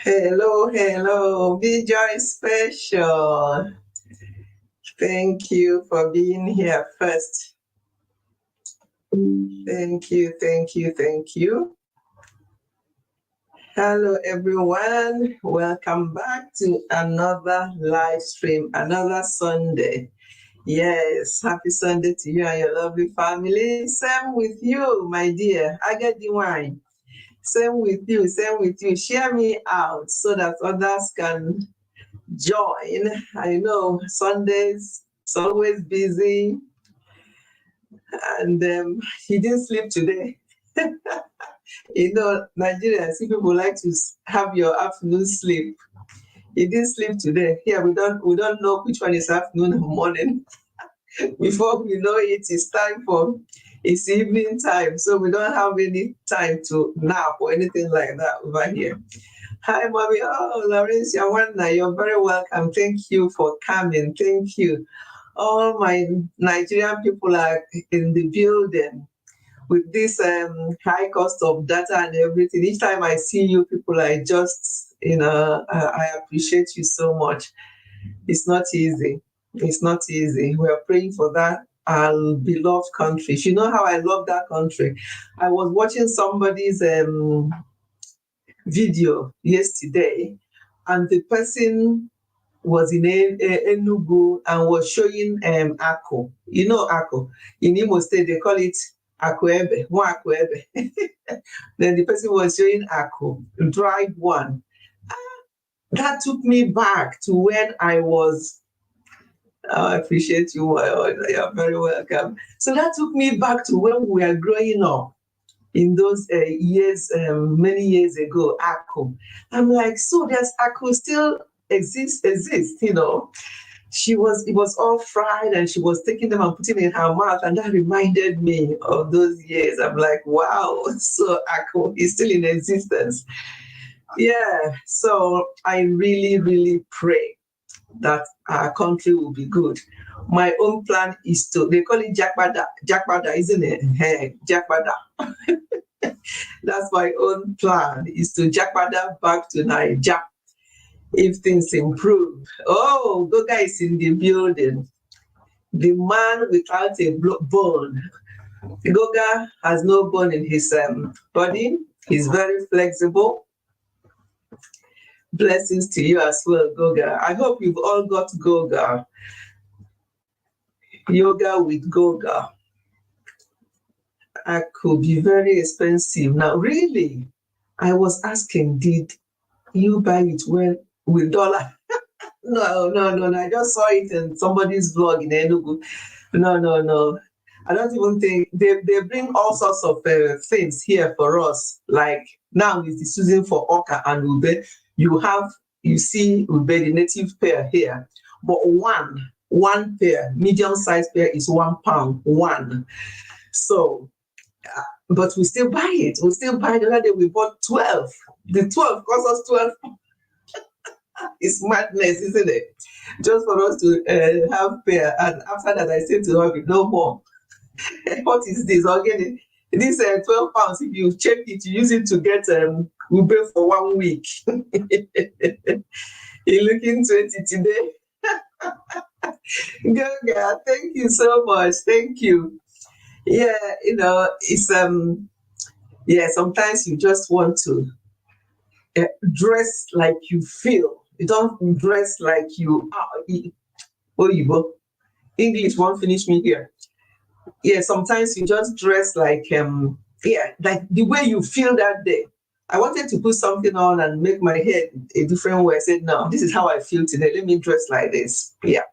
Hello, hello, Joy Special. Thank you for being here first. Thank you, thank you, thank you. Hello, everyone. Welcome back to another live stream, another Sunday. Yes, happy Sunday to you and your lovely family. Same with you, my dear. I get the wine. Same with you, same with you. Share me out so that others can join. I know Sundays, it's always busy, and he didn't sleep today. Nigerians, people like to have your afternoon sleep. He didn't sleep today. Here we don't know which one is afternoon or morning. Before we know it, it's evening time. So we don't have any time to nap or anything like that over here. Hi, mommy. Oh, Laurencia Wanda, you're very welcome. Thank you for coming. Thank you. All my Nigerian people are in the building with this high cost of data and everything. Each time I see you people, I just, I appreciate you so much. It's not easy. It's not easy. We are praying for that our beloved country. You know how I love that country. I was watching somebody's video yesterday, and the person was in Enugu and was showing Ako. You know Ako. In Imo State, they call it Akwebe, one Akwebe. Then the person was showing Ako, dried one. That took me back to when I was. I appreciate you. You're very welcome. So that took me back to when we were growing up in those years, many years ago, Ako. I'm like, so there's Ako still exist, it was all fried and she was taking them and putting it in her mouth, and that reminded me of those years. I'm like, wow, so Ako is still in existence. Yeah, so I really, really pray that our country will be good. My own plan is they call it Jakbada, isn't it? Hey, Jakbada. That's my own plan, is to Jakbada back to Nigeria if things improve. Oh, Goga is in the building. The man without a bone. Goga has no bone in his body. He's very flexible. Blessings to you as well, Goga. I hope you've all got Goga. Yoga with Goga. I could be very expensive. Now, really, I was asking, did you buy it with dollar? No. I just saw it in somebody's vlog in Enugu. No. I don't even think they bring all sorts of things here for us. Like now is the season for Oka and Ube. You see Ube, the native pear here. But one pear, medium-sized pear is £1, one. So, but we still buy it. We still buy. The other day we bought 12. The 12 cost us 12. It's madness, isn't it? Just for us to have pear. And after that, I said to her, no more. What is this? Again, this £12, if you check it, you use it to get ube for 1 week. You're looking 20 today. Girl, thank you so much. Thank you. Yeah, it's sometimes you just want to dress like you feel. You don't dress like you are. English won't finish me here. Yeah, sometimes you just dress like like the way you feel that day. I wanted to put something on and make my head a different way. I said, no, this is how I feel today. Let me dress like this. Yeah.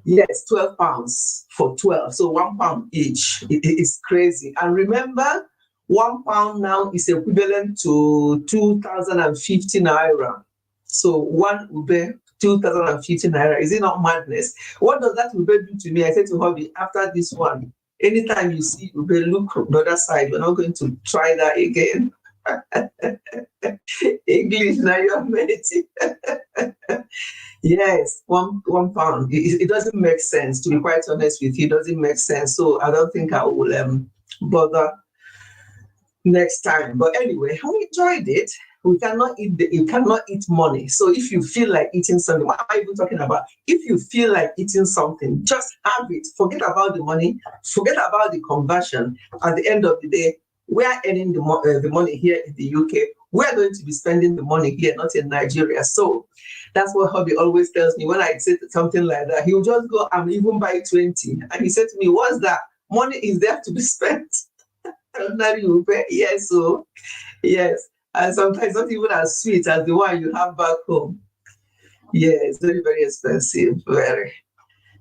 Yes, £12 for 12. So £1 each. It's crazy. And remember, £1 now is equivalent to 2050 naira. So one ube, 2050 naira. Is it not madness? What does that ube do to me? I said to Hobby, after this one, anytime you see ube, look from the other side. We're not going to try that again. English now you're meditating. Yes, £1. It doesn't make sense, to be quite honest with you. It doesn't make sense. So I don't think I will bother next time. But anyway, we enjoyed it. We cannot eat you cannot eat money. So if you feel like eating something, what am I even talking about? If you feel like eating something, just have it. Forget about the money. Forget about the conversion. At the end of the day, we are earning the money here in the UK. We are going to be spending the money here, not in Nigeria. So that's what hubby always tells me when I say something like that. He'll just go and even buy 20. And he said to me, what's that? Money is there to be spent. Yes, so yes. And sometimes not even as sweet as the one you have back home. Yeah, it's very, very expensive. Very.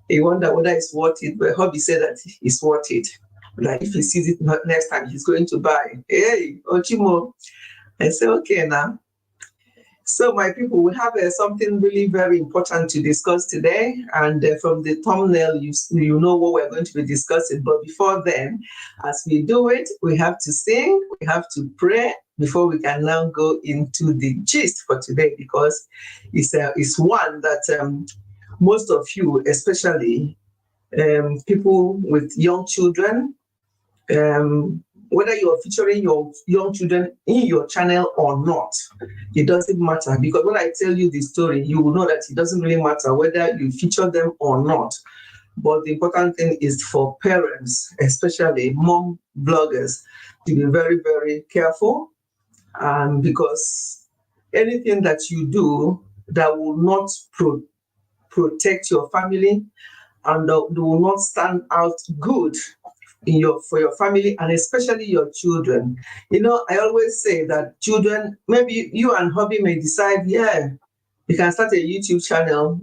You wonder whether it's worth it. But hubby said that it's worth it. Like if he sees it next time, he's going to buy. Hey, Ochimo. I say, okay now. So my people, we have something really very important to discuss today. And from the thumbnail, you know what we're going to be discussing. But before then, as we do it, we have to sing, we have to pray before we can now go into the gist for today, because it's one that most of you, especially people with young children, whether you're featuring your young children in your channel or not, it doesn't matter. Because when I tell you the story, you will know that it doesn't really matter whether you feature them or not. But the important thing is for parents, especially mom bloggers, to be very, very careful. Because anything that you do that will not protect your family and will not stand out good for your family, and especially your children. You know, I always say that children, maybe you and hubby may decide, yeah, you can start a YouTube channel.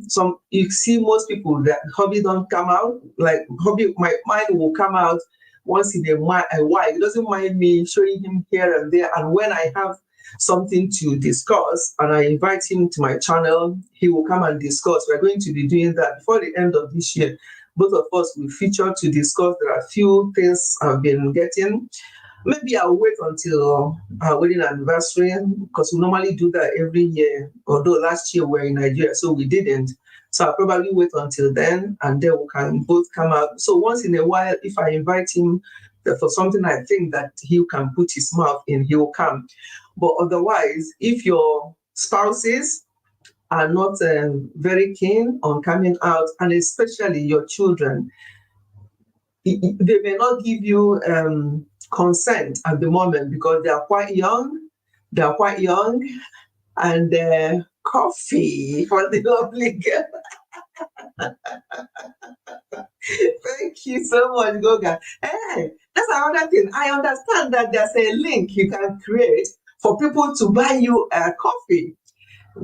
You see most people that hubby don't come out, like hubby, mine will come out once in a while. He doesn't mind me showing him here and there. And when I have something to discuss and I invite him to my channel, he will come and discuss. We're going to be doing that before the end of this year. Both of us will feature to discuss. There are a few things I've been getting. Maybe I'll wait until our wedding anniversary, because we normally do that every year. Although last year we were in Nigeria, so we didn't. So I'll probably wait until then, and then we can both come out. So once in a while, if I invite him for something I think that he can put his mouth in, he will come. But otherwise, if your spouses are not very keen on coming out, and especially your children, they may not give you consent at the moment because they are quite young. They are quite young, and coffee for the lovely girl. Thank you so much, Goga. Hey, that's another thing. I understand that there's a link you can create for people to buy you a coffee.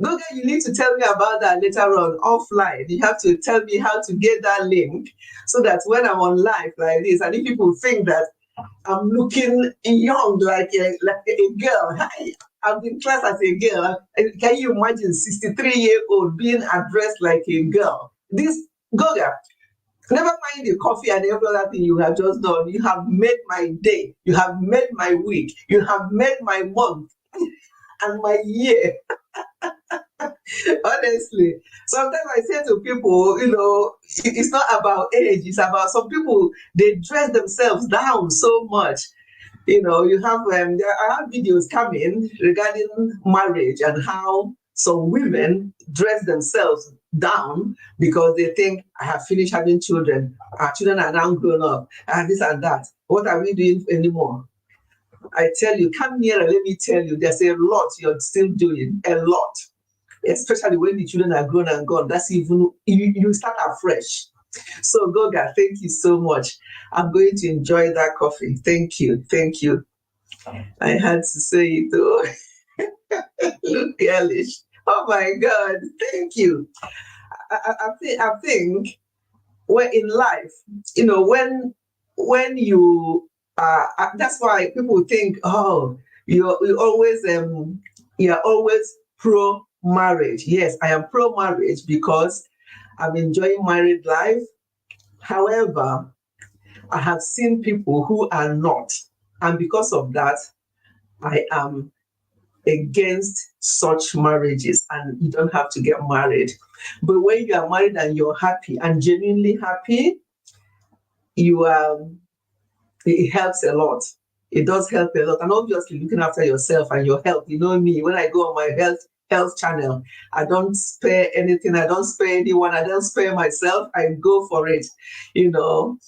Goga, you need to tell me about that later on offline. You have to tell me how to get that link so that when I'm on live like this, and if people think that I'm looking young like a girl, I've been classed as a girl. Can you imagine 63-year-old being addressed like a girl? This Goga, never mind the coffee and every other thing you have just done. You have made my day. You have made my week. You have made my month and my year. Honestly, sometimes I say to people, it's not about age. It's about some people, they dress themselves down so much. You have I have videos coming regarding marriage and how some women dress themselves down because they think, I have finished having children. Our children are now grown up, and this and that. What are we doing anymore? I tell you, come here and let me tell you, there's a lot you're still doing, a lot. Especially when the children are grown and gone. That's even, you start afresh. So Goga, thank you so much. I'm going to enjoy that coffee. Thank you. Thank you. I had to say it though. Look girlish. Oh my God. Thank you. I think when in life, when you that's why people think, oh, you're always pro marriage. Yes, I am pro marriage because I'm enjoying married life. However, I have seen people who are not. And because of that, I am against such marriages, and you don't have to get married. But when you are married and you're happy and genuinely happy, it helps a lot. It does help a lot. And obviously looking after yourself and your health. You know me, when I go on my health channel, I don't spare anything. I don't spare anyone. I don't spare myself. I go for it. You know,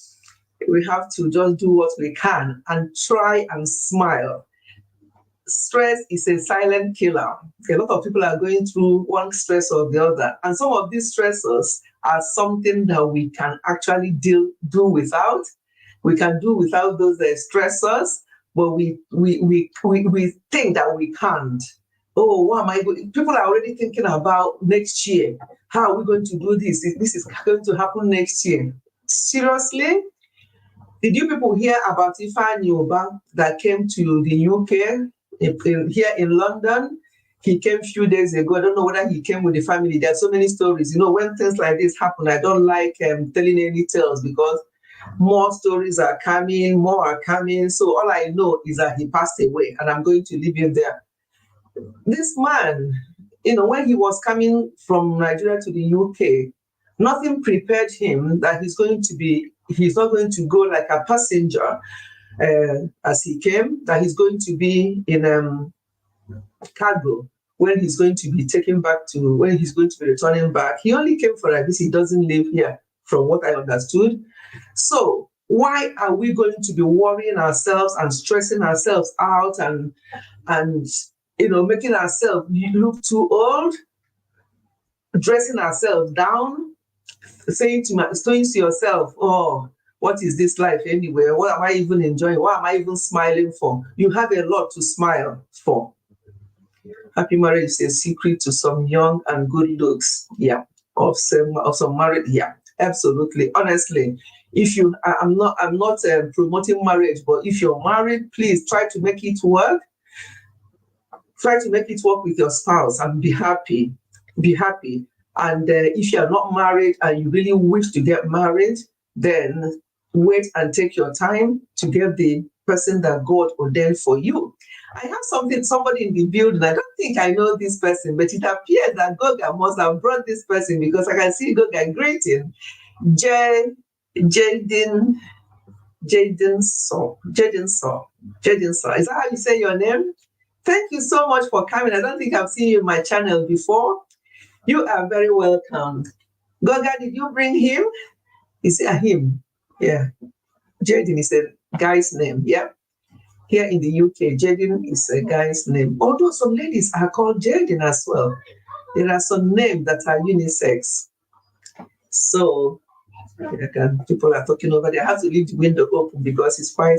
we have to just do what we can and try and smile. Stress is a silent killer. A lot of people are going through one stress or the other. And some of these stressors are something that we can actually do without. We can do without those stressors, but we think that we can't. Oh, what am I going? People are already thinking about next year. How are we going to do this? This is going to happen next year. Seriously? Did you people hear about Ifeanyi Uba that came to the UK, here in London? He came a few days ago. I don't know whether he came with the family. There are so many stories. You know, when things like this happen, I don't like telling any tales because more stories are coming, more are coming. So all I know is that he passed away, and I'm going to leave him there. This man, you know, when he was coming from Nigeria to the UK, nothing prepared him that he's not going to go like a passenger as he came, that he's going to be in cargo when he's going to be when he's going to be returning back. He only came for a visit. He doesn't live here, from what I understood. So why are we going to be worrying ourselves and stressing ourselves out and you know, making ourselves look too old, dressing ourselves down, saying to yourself, oh, what is this life anyway? What am I even enjoying? What am I even smiling for? You have a lot to smile for. Happy marriage is a secret to some young and good looks. Yeah. Of some married. Yeah, absolutely. Honestly, I'm not promoting marriage, but if you're married, please try to make it work. Try to make it work with your spouse and be happy. Be happy. And if you're not married and you really wish to get married, then wait and take your time to get the person that God ordained for you. I have somebody in the building. I don't think I know this person, but it appears that Goga must have brought this person because I can see Goga greeting. Jaden Saw. Is that how you say your name? Thank you so much for coming. I don't think I've seen you in my channel before. You are very welcome. Goga, did you bring him? Is it a him? Yeah. Jaden is a guy's name. Yeah. Here in the UK, Jaden is a guy's name. Although some ladies are called Jaden as well. There are some names that are unisex. So people are talking over there. I have to leave the window open because it's quite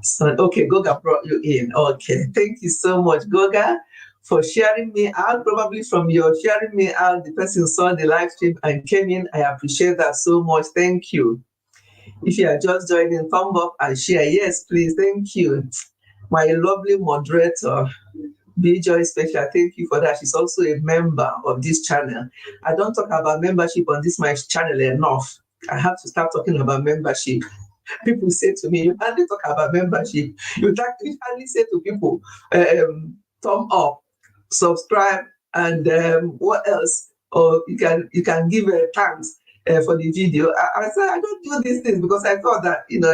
sun. Okay, Goga brought you in. Okay, thank you so much, Goga, for sharing me out. Probably from your sharing me out, the person saw the live stream and came in. I appreciate that so much. Thank you. If you are just joining, thumb up and share. Yes, please. Thank you. My lovely moderator, B-Joy Special, thank you for that. She's also a member of this channel. I don't talk about membership on this my channel enough. I have to start talking about membership. People say to me, you hardly talk about membership. You hardly say to people, thumb up, subscribe, and what else? Or you can give thanks for the video. I said I don't do these things because I thought that, you know,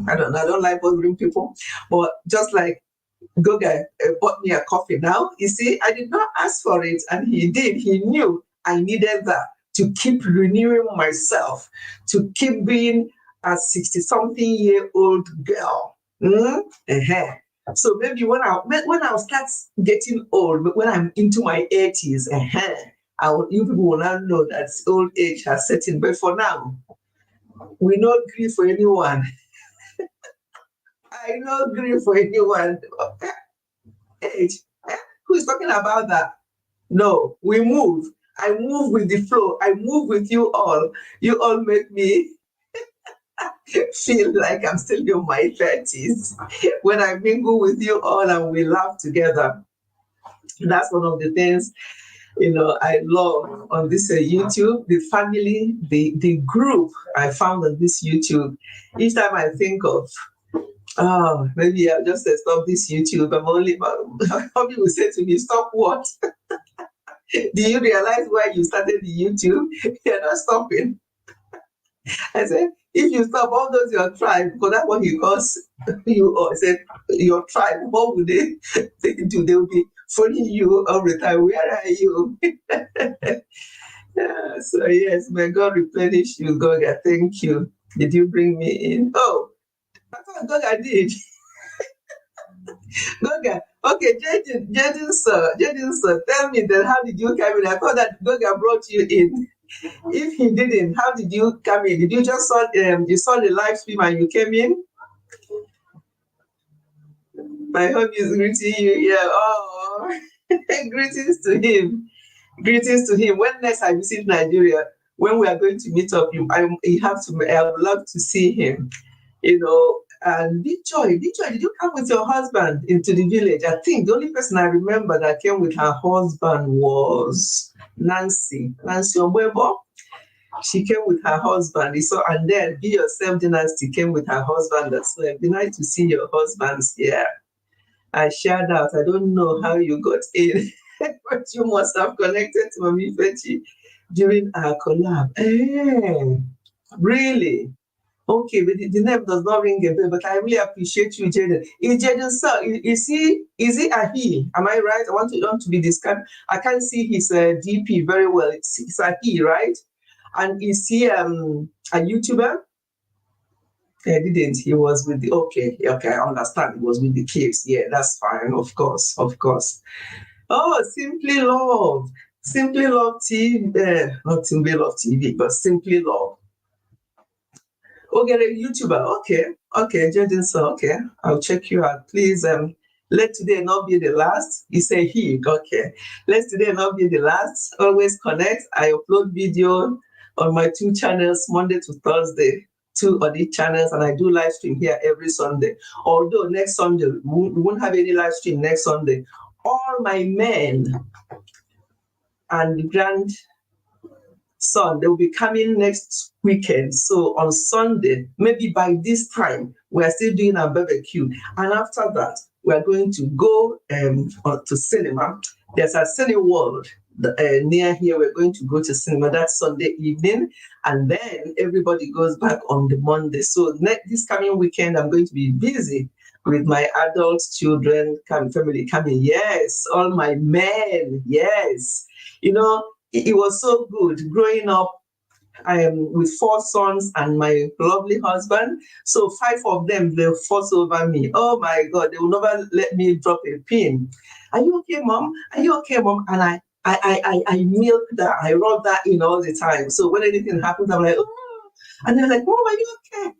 I don't like bothering people, but just like Goga bought me a coffee now. You see, I did not ask for it, and he did. He knew I needed that to keep renewing myself, to keep being a 60-something-year-old girl. So maybe when I start getting old, when I'm into my 80s, you people will not know that old age has set in. But for now, we not grieve for anyone. I not grieve for anyone. Age. Who is talking about that? No, we move. I move with the flow. I move with you all. You all make me feel like I'm still in my 30s when I mingle with you all and we laugh together. That's one of the things, you know, I love on this YouTube, the family, the group I found on this YouTube. Each time I think of, oh, maybe I'll just stop this YouTube. Somebody will say to me, stop what? Do you realize why you started the YouTube? You're not stopping. I said, if you stop all those your tribe, because that's what he calls you, or said your tribe, what would they do? They will be following you all the time. Where are you? Yeah, so yes, may God replenish you, Goga. Thank you. Did you bring me in? Oh, I thought Goga did. Goga. Okay, Jaden, sir, tell me then, how did you come in? I thought that Goga brought you in. If he didn't, how did you come in? Did you just saw the live stream and you came in? My home is greeting you here. Oh, greetings to him. Greetings to him. When next I visit Nigeria, when we are going to meet up, you have to. I would love to see him. You know. And Big Joy, did you come with your husband into the village? I think the only person I remember that came with her husband was Nancy Obebo. She came with her husband. So, and then Be Yourself Dynasty came with her husband as well. It'd be nice to see your husbands here. I shared out. I don't know how you got in, but you must have connected to Mami Fetchi during our collab. Really? Okay, but the name does not ring a bell, but I really appreciate you, Jaden. Is Jaden, sir, is he a he? Am I right? I want to be discussed. I can't see his DP very well. It's a he, right? And is he a YouTuber? I didn't. He was with the okay. I understand. He was with the kids. Yeah, that's fine. Of course. Oh, Simply Love. Simply Love TV. Not Simply Love TV, but Simply Love. Okay, a YouTuber. Okay, Jordan. So okay, I'll check you out. Please let today not be the last. He said he. Okay. Let today not be the last. Always connect. I upload video on my 2 channels, Monday to Thursday, 2 on each channels, and I do live stream here every Sunday. Although next Sunday, we won't have any live stream next Sunday. All my men and grandson, they'll be coming next weekend. So on Sunday, maybe by this time, we're still doing our barbecue. And after that, we're going to go to cinema. There's a Cineworld near here. We're going to go to cinema that Sunday evening. And then everybody goes back on the Monday. So this coming weekend, I'm going to be busy with my adult children, family coming. Yes, all my men. Yes. You know, it was so good growing up with 4 sons and my lovely husband. So 5 of them, they fuss over me. Oh my God, they will never let me drop a pin. Are you okay, Mom? Are you okay, Mom? And I milk that, I rub that in all the time. So when anything happens, I'm like, oh. And they're like, Mom, are you okay?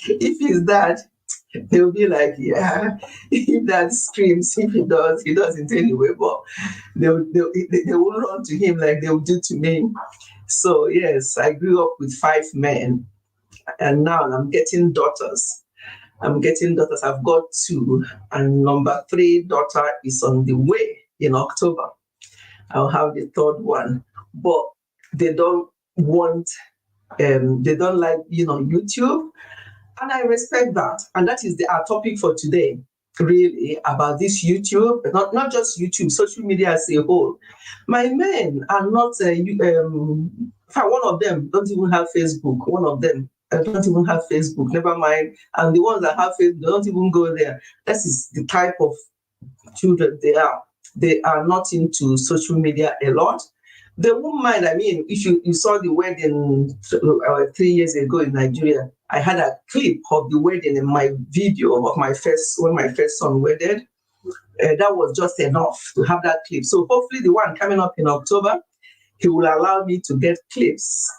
If it's that, they'll be like, yeah. If that screams, if he doesn't anyway, but they will run to him like they will do to me. So yes, I grew up with 5 men, and now I'm getting daughters. I've got 2, and number 3 daughter is on the way in October. I'll have the 3rd one, but they don't want, they don't like, YouTube. And I respect that. And that is our topic for today, really, about this YouTube, not just YouTube, social media as a whole. My men are not, one of them don't even have Facebook. One of them don't even have Facebook, never mind. And the ones that have Facebook, they don't even go there. That is the type of children they are. They are not into social media a lot. They won't mind. I mean, if you saw the wedding 3 years ago in Nigeria, I had a clip of the wedding in my video of when my first son wedded. That was just enough to have that clip. So hopefully the one coming up in October, he will allow me to get clips,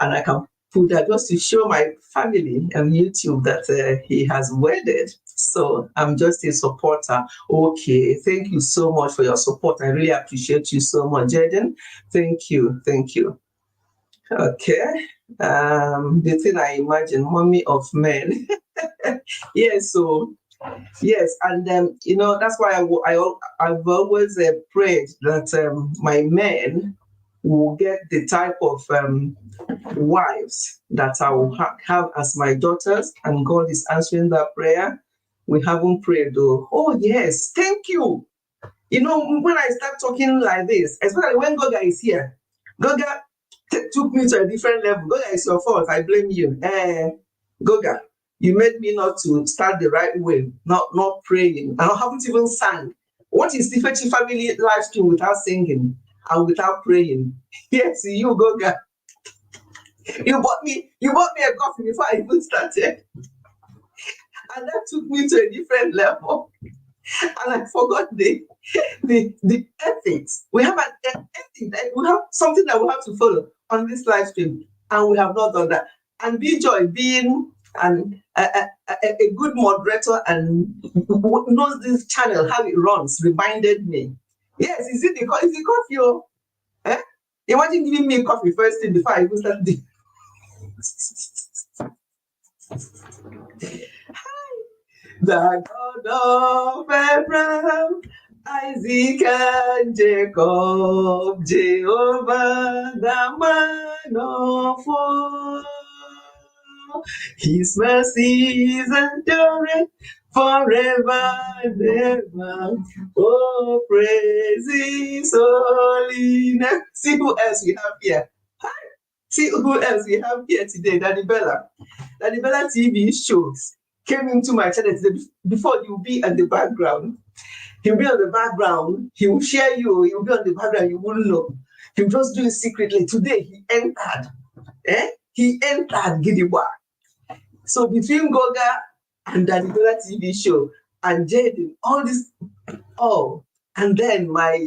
and I can put that just to show my family on YouTube that he has wedded. So I'm just a supporter. Okay, thank you so much for your support. I really appreciate you so much, Jaden. Thank you. Okay. The thing I imagine, mommy of men. Yes, so yes, and that's why I've always prayed that my men will get the type of wives that I will have as my daughters, and God is answering that prayer. We haven't prayed though. Oh yes, thank you. When I start talking like this, especially when Goga is here, Goga, took me to a different level. Goga, it's your fault. I blame you. Goga, you made me not to start the right way, not praying. I haven't even sang. What is Tifechi family live stream without singing and without praying? Yes, you, Goga. You bought me a coffee before I even started. And that took me to a different level. And I forgot the ethics. We have an ethic. We have something that we have to follow on this live stream, and we have not done that. And B-Joy being a good moderator and knows this channel, how it runs, reminded me. Yes, is it the coffee? Oh, eh? Imagine giving me coffee first thing before I even start the the God of Abraham, Isaac, and Jacob, Jehovah, the man of war. His mercies endure forever and ever. Oh, praise His holy name. See who else we have here. See who else we have here today. Daddy Bella. Daddy Bella TV shows came into my channel today. Before, you'll be at the background. He'll be on the background. He will share you. He'll be on the background. You won't know. He'll just do it secretly. Today, he entered. He entered Gidigba. So between Goga and Daddy Bella TV show and Jaden, all this, and then my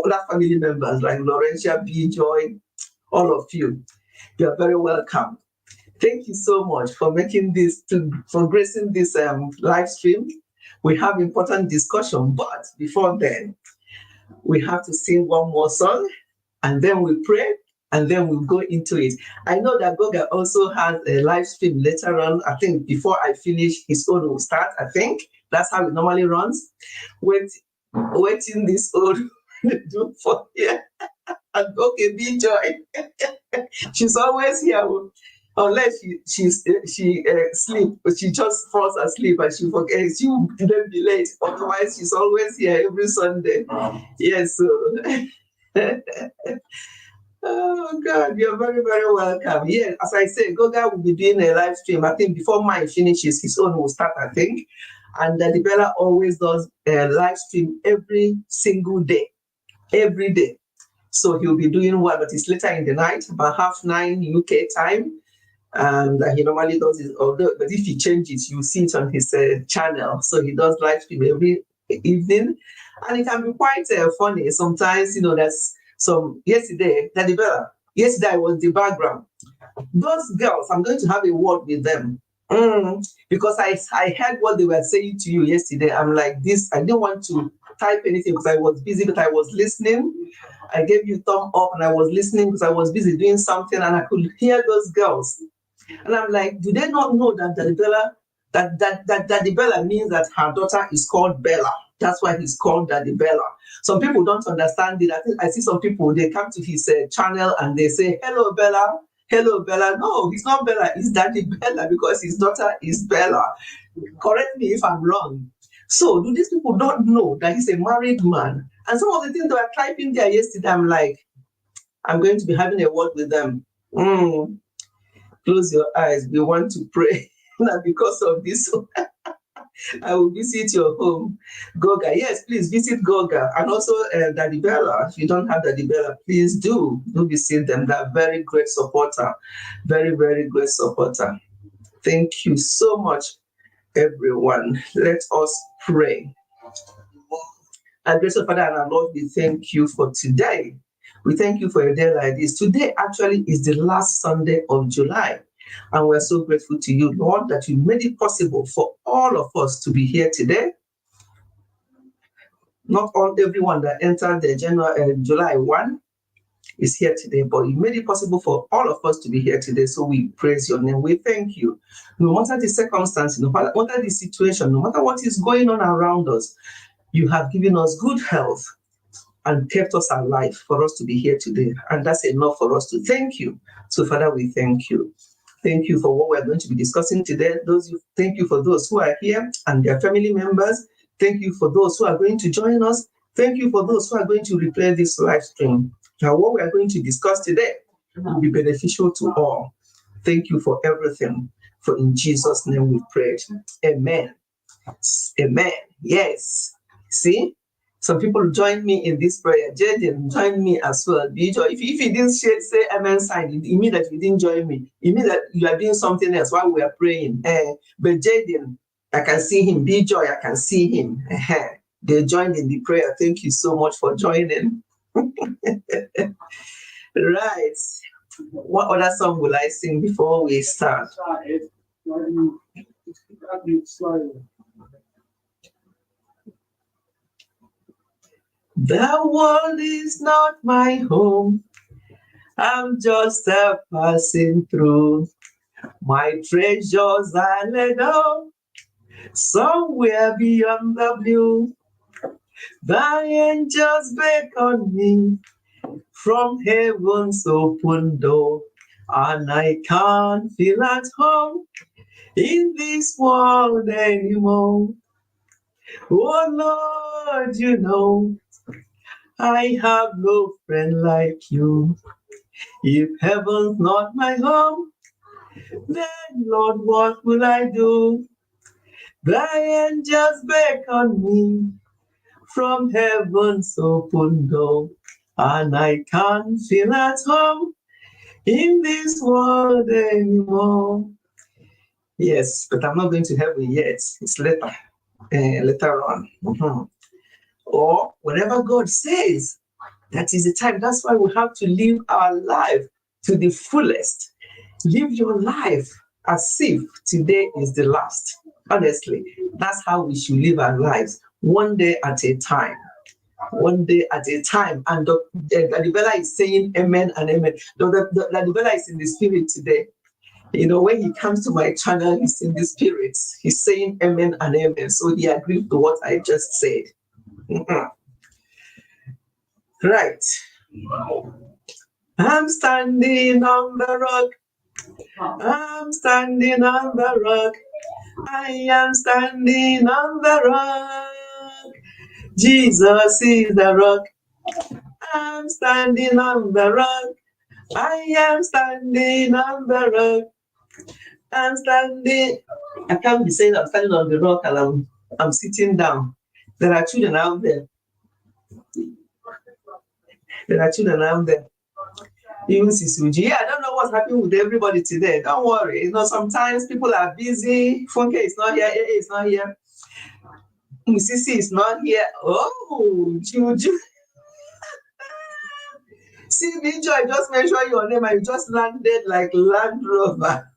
other family members like Laurentia, B-Joy, all of you, you are very welcome. Thank you so much for making this, for gracing this live stream. We have important discussion, but before then, we have to sing one more song, and then we pray, and then we'll go into it. I know that Goga also has a live stream later on. I think before I finish, his own will start. I think that's how it normally runs. Waiting this old do for here. And okay, B-Joy. She's always here. Unless she sleep, but she just falls asleep and she forgets. She will then be late. Otherwise, she's always here every Sunday. Yes. So. Oh God, you're very, very welcome. Yeah, as I said, Goga will be doing a live stream. I think before mine finishes, his own will start, I think. And Daddy Bella always does a live stream every single day. Every day. So he'll be doing one, but it's later in the night, about 9:30 UK time. And he normally does it, but if he changes, you see it on his channel. So he does live stream every evening. And it can be quite funny. Sometimes, there's yesterday, Daddy Bella, yesterday I was the background. Those girls, I'm going to have a word with them. Because I heard what they were saying to you yesterday. I'm like this, I didn't want to type anything because I was busy, but I was listening. I gave you thumb up and I was listening because I was busy doing something and I could hear those girls. And I'm like, do they not know that Daddy Bella, that Daddy Bella means that her daughter is called Bella? That's why he's called Daddy Bella. Some people don't understand it. I see some people, they come to his channel and they say, hello, Bella. Hello, Bella. No, he's not Bella. He's Daddy Bella because his daughter is Bella. Correct me if I'm wrong. So do these people not know that he's a married man? And some of the things that were typing there yesterday, I'm like, I'm going to be having a word with them. Close your eyes. We want to pray. Now because of this, I will visit your home. Goga, yes, please visit Goga. And also Daddy Bella. If you don't have Daddy Bella, please do visit them. They're very great supporter. Very, very great supporter. Thank you so much, everyone. Let us pray. And gracious Father and our Lord, we thank you for today. We thank you for a day like this. Today actually is the last Sunday of July. And we're so grateful to you, Lord, that you made it possible for all of us to be here today. Not everyone that entered the July 1 is here today, but you made it possible for all of us to be here today. So we praise your name. We thank you. No matter the circumstance, no matter the situation, no matter what is going on around us, you have given us good health and kept us alive for us to be here today. And that's enough for us to thank you. So, Father, we thank you. Thank you for what we're going to be discussing today. Thank you for those who are here and their family members. Thank you for those who are going to join us. Thank you for those who are going to replay this live stream. Now, what we are going to discuss today will be beneficial to all. Thank you for everything. For in Jesus' name we pray. Amen. Amen. Yes. See? Some people join me in this prayer. Jaden joined me as well. If you didn't say amen sign, it means that you didn't join me. It means that you are doing something else while we are praying. But Jaden, I can see him. Be joy, I can see him. They joined in the prayer. Thank you so much for joining. Right. What other song will I sing before we start? The world is not my home. I'm just a passing through. My treasures are laid up somewhere beyond the blue. The angels beckon me from heaven's open door, and I can't feel at home in this world anymore. Oh Lord, you know I have no friend like you. If heaven's not my home, then Lord, what will I do? The angels beckon me from heaven's open door, and I can't feel at home in this world anymore. Yes, but I'm not going to heaven yet. It's later, later on. Or whatever God says, that is the time. That's why we have to live our life to the fullest. Live your life as if today is the last. Honestly, that's how we should live our lives, one day at a time. One day at a time. And Daddy Bella is saying amen and amen. Daddy Bella is in the spirit today. You know, when he comes to my channel, he's in the spirit. He's saying amen and amen. So he agreed to what I just said. Right. I'm standing on the rock. I'm standing on the rock. I am standing on the rock. Jesus is the rock. I'm standing on the rock. I am standing on the rock. I'm standing. I can't be saying I'm standing on the rock and I'm sitting down. There are children out there. There are children out there. Even Sisuji. Yeah, I don't know what's happening with everybody today. Don't worry. You know, sometimes people are busy. Funke is not here. AA is not here. Musisi is not here. Oh, Juju. See, Binjo, I just mentioned your name and you just landed like Land Rover.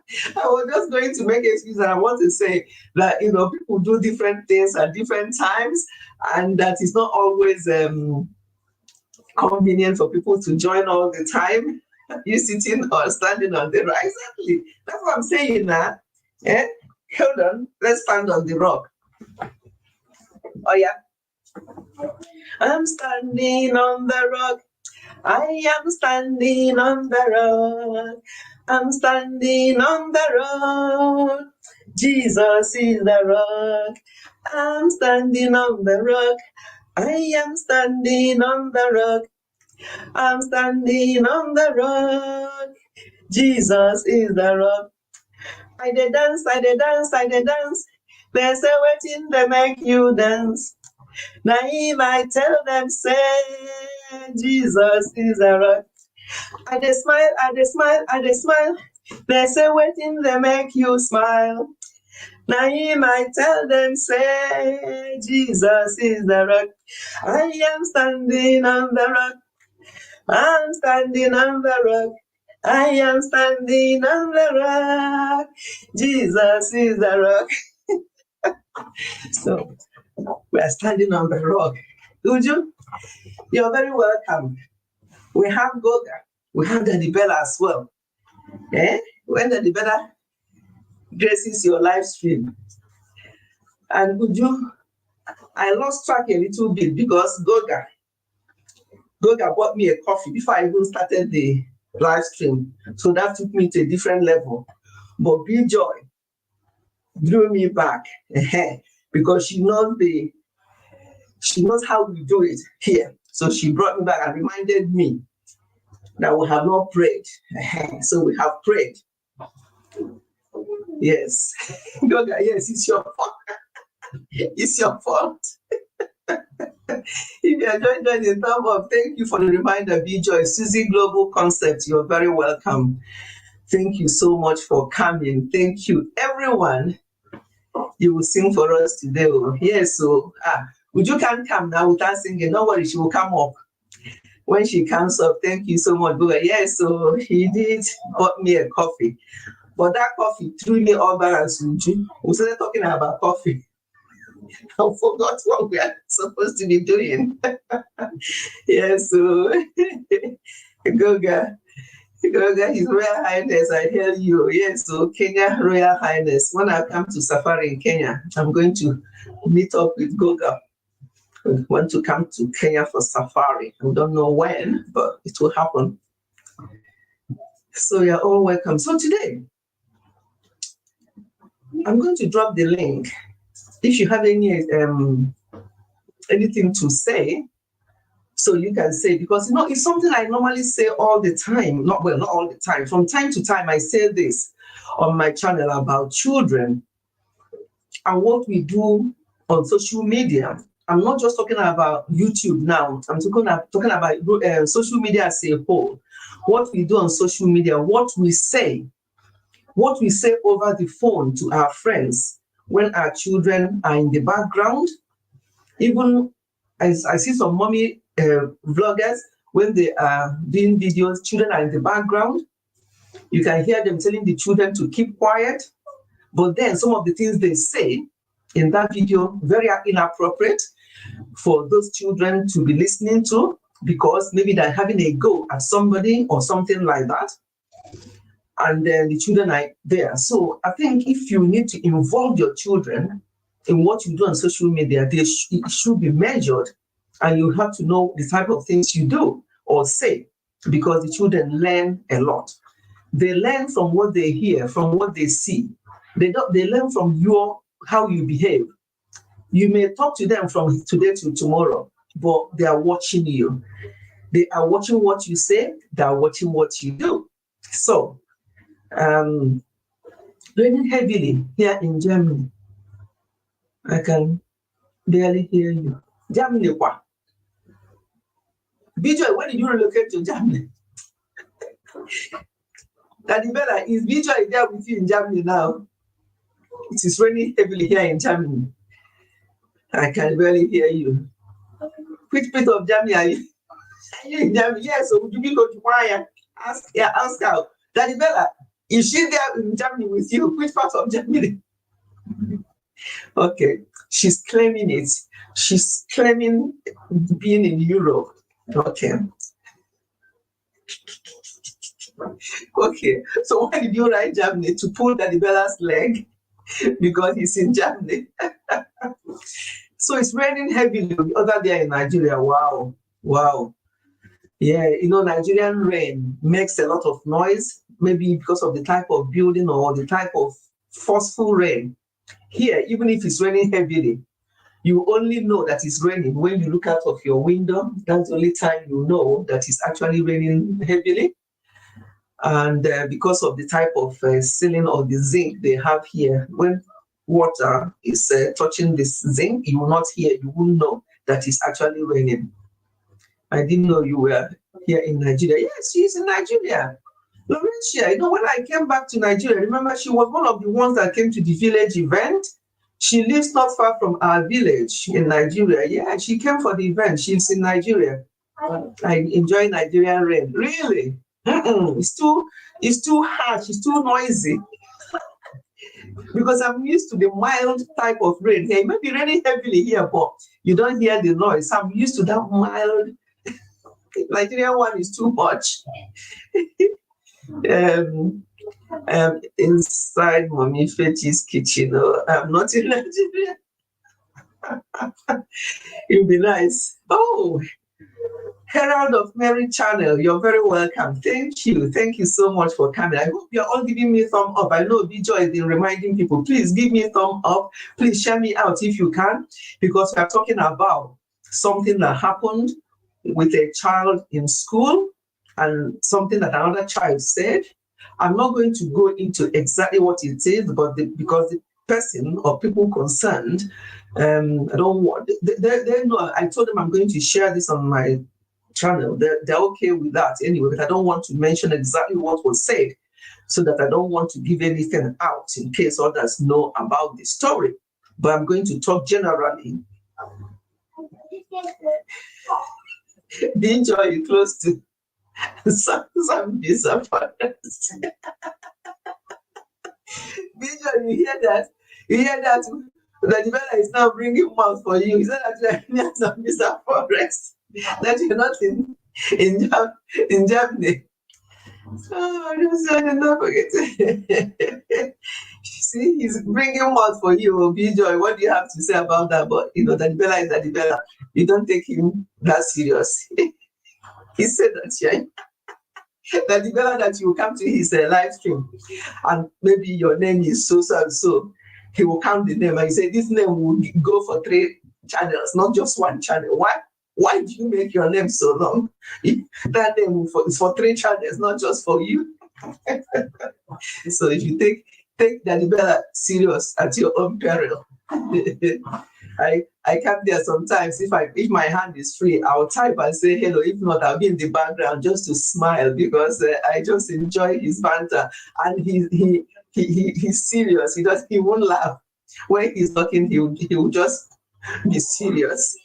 I was just going to make excuse and I want to say that, you know, people do different things at different times and that is not always convenient for people to join all the time. You sitting or standing on the rock. Exactly. That's what I'm saying now. Eh? Hold on. Let's stand on the rock. Oh, yeah. I'm standing on the rock. I am standing on the rock. I'm standing on the rock. Jesus is the rock. I'm standing on the rock. I am standing on the rock. I'm standing on the rock. Jesus is the rock. I dey dance, I dey dance, I dey dance. They say wetin dey make you dance. Now if I tell them, say Jesus is the rock. I dey smile, I dey smile, I dey smile. They say wetin dey make you smile. Now if I tell them, say Jesus is the rock. I am standing on the rock. I'm standing on the rock. I am standing on the rock. Jesus is the rock. So we are standing on the rock. Uju, you're very welcome. We have Goga. We have Daddy Bella as well. When Daddy Bella graces your live stream. And Uju, I lost track a little bit because Goga bought me a coffee before I even started the live stream. So that took me to a different level. But Be Joy drew me back because she knows how we do it here. So she brought me back and reminded me that we have not prayed. So we have prayed. Yes. Yes, it's your fault. It's your fault. If you are joining the thumb up, thank you for the reminder, B-Joy. Susie Global Concept, you're very welcome. Thank you so much for coming. Thank you, everyone. You will sing for us today. Yes, so Uju can't come now without singing. Don't worry, she will come up. When she comes up, thank you so much. Yes, so he did bought me a coffee. But that coffee threw me all back as Uju. We started talking about coffee. I forgot what we are supposed to be doing. Yes, so Goga, His Royal Highness, I hail you. Yes, so Kenya Royal Highness. When I come to safari in Kenya, I'm going to meet up with Goga. I want to come to Kenya for safari. I don't know when, but it will happen. So you're all welcome. So today, I'm going to drop the link. If you have anything to say, so you can say, because it's something I normally say all the time. Not all the time. From time to time, I say this on my channel about children and what we do on social media. I'm not just talking about YouTube now. I'm talking about social media as a whole. What we do on social media, what we say over the phone to our friends when our children are in the background. Even as I see some mommy vloggers, when they are doing videos, children are in the background. You can hear them telling the children to keep quiet. But then some of the things they say in that video, very inappropriate for those children to be listening to, because maybe they're having a go at somebody or something like that. And then the children are there. So I think if you need to involve your children in what you do on social media, it should be measured, and you have to know the type of things you do or say, because the children learn a lot. They learn from what they hear, from what they see. They learn from how you behave. You may talk to them from today to tomorrow, but they are watching you. They are watching what you say. They are watching what you do. So, raining heavily here in Germany. I can barely hear you. Germany, what? B-Joy, when did you relocate to Germany? Daddy Bella, is B-Joy there with you in Germany now? It is raining heavily here in Germany. I can barely hear you. Which part of Germany are you? Are you in Germany? Yes, so would you be going to wire? Ask her. Daddy Bella, is she there in Germany with you? Which part of Germany? Okay, she's claiming it. She's claiming being in Europe. Okay. Okay, so why did you write Germany? To pull Daddy Bella's leg? Because he's in Germany. So it's raining heavily the other day in Nigeria. Wow. Yeah, Nigerian rain makes a lot of noise, maybe because of the type of building or the type of forceful rain. Here, even if it's raining heavily, you only know that it's raining when you look out of your window. That's the only time you know that it's actually raining heavily. And because of the type of ceiling or the zinc they have here, when water is touching this zinc, you will not hear, you will know that it's actually raining. I didn't know you were here in Nigeria. Yes, she's in Nigeria. Laurentia, when I came back to Nigeria, remember she was one of the ones that came to the village event. She lives not far from our village in Nigeria. Yeah, she came for the event. She's in Nigeria. I enjoy Nigerian rain. Really? It's too harsh. It's too noisy. Because I'm used to the mild type of rain here. It may be raining heavily here, but you don't hear the noise. I'm used to that mild. Nigerian one is too much. Inside Mommy Fetch's kitchen. I'm not in Nigeria. It'll be nice. Oh, Herald of Mary channel, you're very welcome. Thank you so much for coming. I hope you're all giving me a thumb up. I know B-Joy has been reminding people, please give me a thumb up. Please share me out if you can, because we are talking about something that happened with a child in school and something that another child said. I'm not going to go into exactly what it is, but because the person or people concerned, I don't want, they know, I told them I'm going to share this on my channel. They're okay with that anyway, but I don't want to mention exactly what was said so that I don't want to give anything out in case others know about the story. But I'm going to talk generally. Binjo, you close to some disappointments. Binjo, you hear that? You hear that? That the fella is now bringing mouth for you. He said that you are near some forest. That you're not in Germany. Oh, I did not forget it. See, he's bringing mouth for you, Joy. What do you have to say about that? But you know, Dadibella is Dadibella. You don't take him that serious. He said that, yeah. Dadibella, that you will come to his live stream and maybe your name is so and so. He will count the name and he said this name will go for 3 channels, not just 1 channel. Why do you make your name so long? That name is for 3 channels, not just for you. So if you take Dadibella serious at your own peril. I come there sometimes. If my hand is free, I'll type and say hello. If not, I'll be in the background just to smile because I just enjoy his banter. And he's serious. He won't laugh when he's talking. He will just be serious.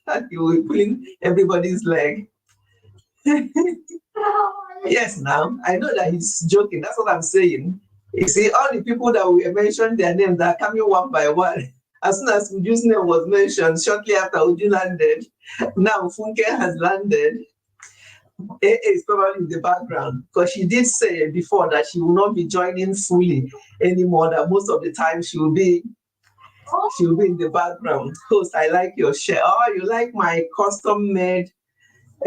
And he will clean everybody's leg. Yes, now I know that he's joking. That's what I'm saying. You see, all the people that we mentioned their names are coming one by one. As soon as Uju's name was mentioned, shortly after Uju landed, now Funke has landed. AA is probably in the background because she did say before that she will not be joining fully anymore, that most of the time she will be in the background. Host, I like your shirt. Oh, you like my custom-made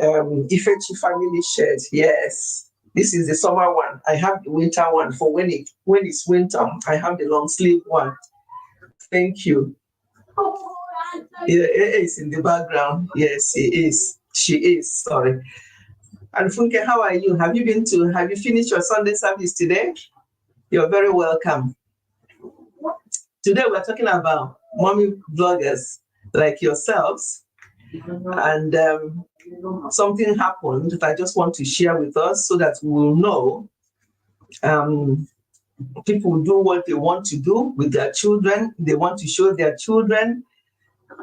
Ifechi family shirt? Yes. This is the summer one. I have the winter one for when it's winter. I have the long sleeve one. Thank you. Yeah, AA is in the background. Yes, he is. She is. Sorry. And Funke, how are you? Have you finished your Sunday service today? You're very welcome. Today we're talking about mommy vloggers like yourselves. And something happened that I just want to share with us so that we'll know people do what they want to do with their children. They want to show their children.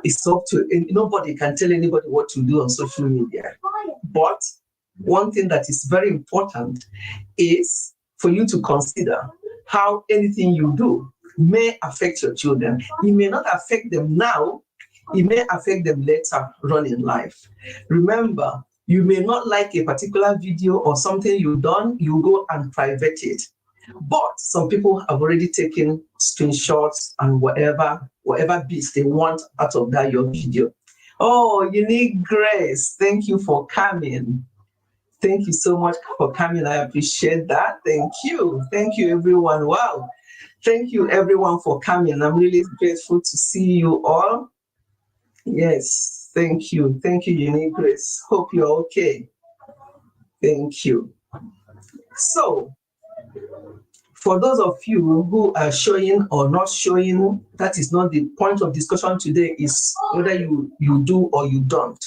It's up to nobody can tell anybody what to do on social media. But one thing that is very important is for you to consider how anything you do may affect your children. It may not affect them now, it may affect them later on in life. Remember, you may not like a particular video or something you've done, you go and private it. But some people have already taken screenshots and whatever bits they want out of that your video. Oh, Unique Grace, thank you for coming. Thank you so much for coming. I appreciate that. Thank you. Thank you, everyone. Wow. Thank you, everyone, for coming. I'm really grateful to see you all. Yes, thank you. Thank you, Unique Grace. Hope you're okay. Thank you. So, for those of you who are showing or not showing, that is not the point of discussion today, is whether you do or you don't.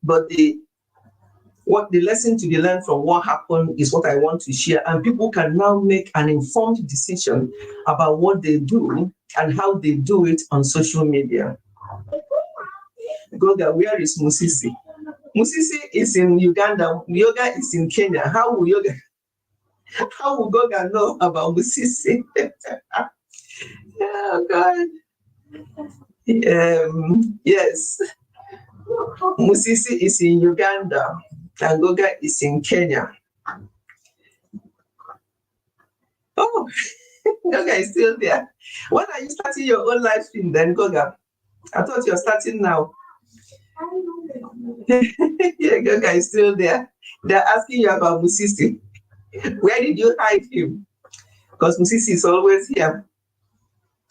But the lesson to be learned from what happened is what I want to share, and people can now make an informed decision about what they do and how they do it on social media. Goga, where is Musisi? Musisi is in Uganda. Yoga is in Kenya. How will Goga know about Musisi? Oh God. Yes. Musisi is in Uganda and Goga is in Kenya. Oh, Goga is still there. When are you starting your own live stream then, Goga? I thought you're starting now. Yeah, Goga is still there. They're asking you about Musisi. Where did you hide him? Because Musisi is always here.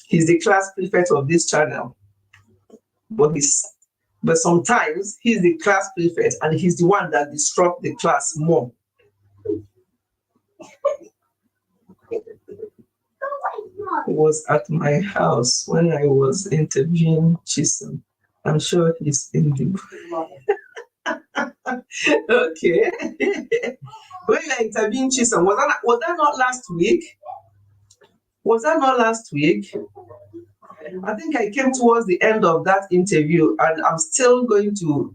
He's the class prefect of this channel. But But sometimes he's the class prefect and he's the one that disrupts the class more. He was at my house when I was interviewing Chisom. I'm sure he's in the okay. When you interviewing Chisom, was that not last week? Was that not last week? I think I came towards the end of that interview, and I'm still going to,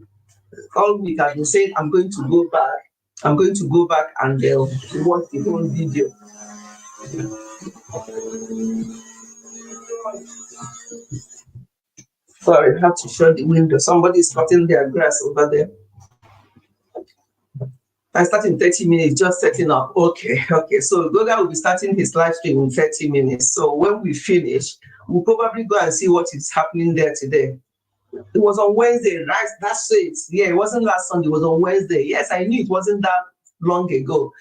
all week I've been saying I'm going to go back. I'm going to go back and watch the whole video. Sorry, I have to shut the window. Somebody's cutting their grass over there. I start in 30 minutes, just setting up. Okay. So Goga will be starting his live stream in 30 minutes. So when we finish, we'll probably go and see what is happening there today. It was on Wednesday, right? That's it. Yeah, it wasn't last Sunday, it was on Wednesday. Yes, I knew it wasn't that long ago.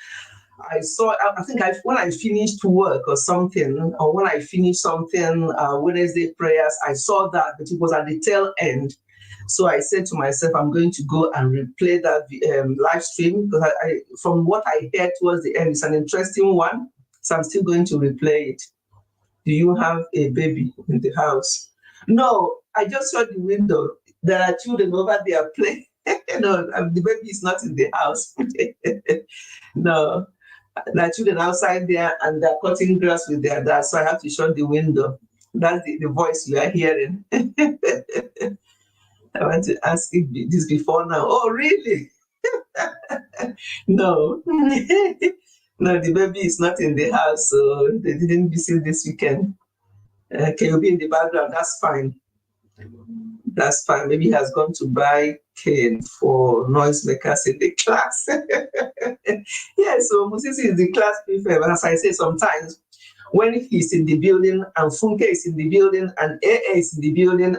I saw, I think when I finished work or something, or when I finished something, Wednesday prayers, I saw that, but it was at the tail end. So I said to myself, I'm going to go and replay that live stream, because from what I heard towards the end, it's an interesting one. So I'm still going to replay it. Do you have a baby in the house? No, I just saw the window. There are children over there playing. No, the baby is not in the house. No, there are children outside there and they're cutting grass with their dad. So I have to shut the window. That's the voice you are hearing. I want to ask you this before now. Oh, really? No. No, the baby is not in the house, so they didn't visit this weekend. Can you be in the background? That's fine. That's fine. Maybe he has gone to buy cane for noisemakers in the class. Yeah, so Musisi is the class prefect. As I say, sometimes when he's in the building and Funke is in the building and AA is in the building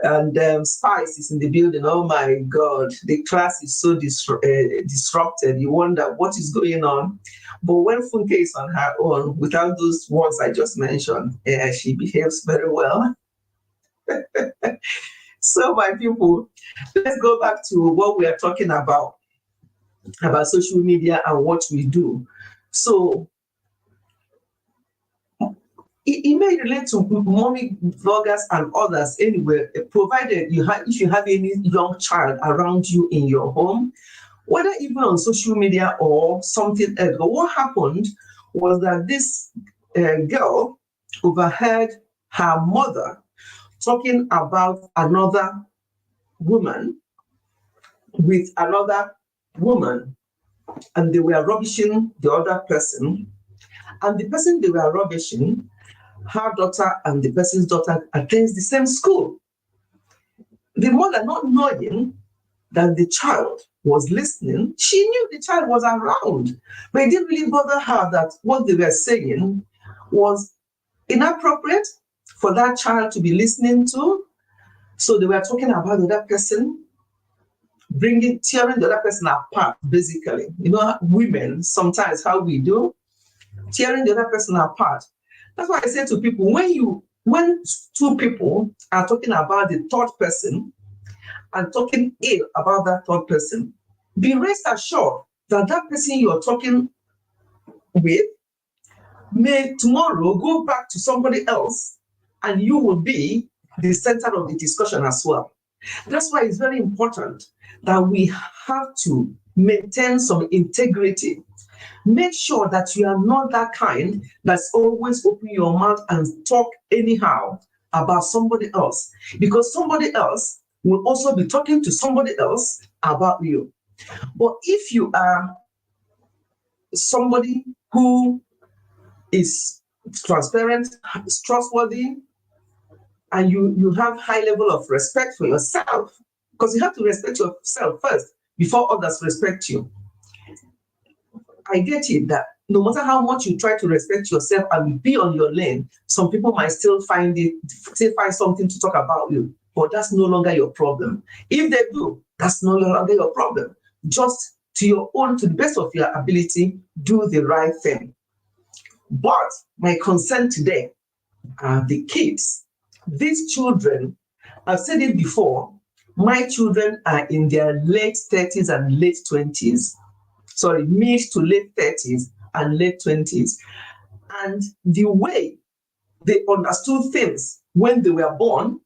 and Spice is in the building, oh my God, the class is so disrupted. You wonder what is going on. But when Funke is on her own, without those words I just mentioned, she behaves very well. So my people, let's go back to what we are talking about social media and what we do. So it may relate to mommy vloggers and others anyway, provided if you have any young child around you in your home, whether even on social media or something else. But what happened was that this girl overheard her mother talking about another woman with another woman, and they were rubbishing the other person. And the person they were rubbishing, her daughter and the person's daughter attends the same school. The mother, not knowing that the child was listening, she knew the child was around, but it didn't really bother her that what they were saying was inappropriate for that child to be listening to. So they were talking about the other person, tearing the other person apart, basically. You know, women, sometimes how we do, tearing the other person apart. That's why I say to people, when two people are talking about the third person and talking ill about that third person, be rest assured that that person you're talking with may tomorrow go back to somebody else and you will be the center of the discussion as well. That's why it's very important that we have to maintain some integrity. Make sure that you are not that kind that's always open your mouth and talk anyhow about somebody else, because somebody else will also be talking to somebody else about you. But if you are somebody who is transparent, trustworthy, and you have high level of respect for yourself, because you have to respect yourself first before others respect you. I get it that no matter how much you try to respect yourself and be on your lane, some people might still find something to talk about you, but that's no longer your problem. If they do, that's no longer your problem. Just to the best of your ability, do the right thing. But my concern today are the kids. These children I've said it before. My children are in their late 30s and late 20s. Sorry, mid to late 30s and late 20s. And the way they understood things when they were born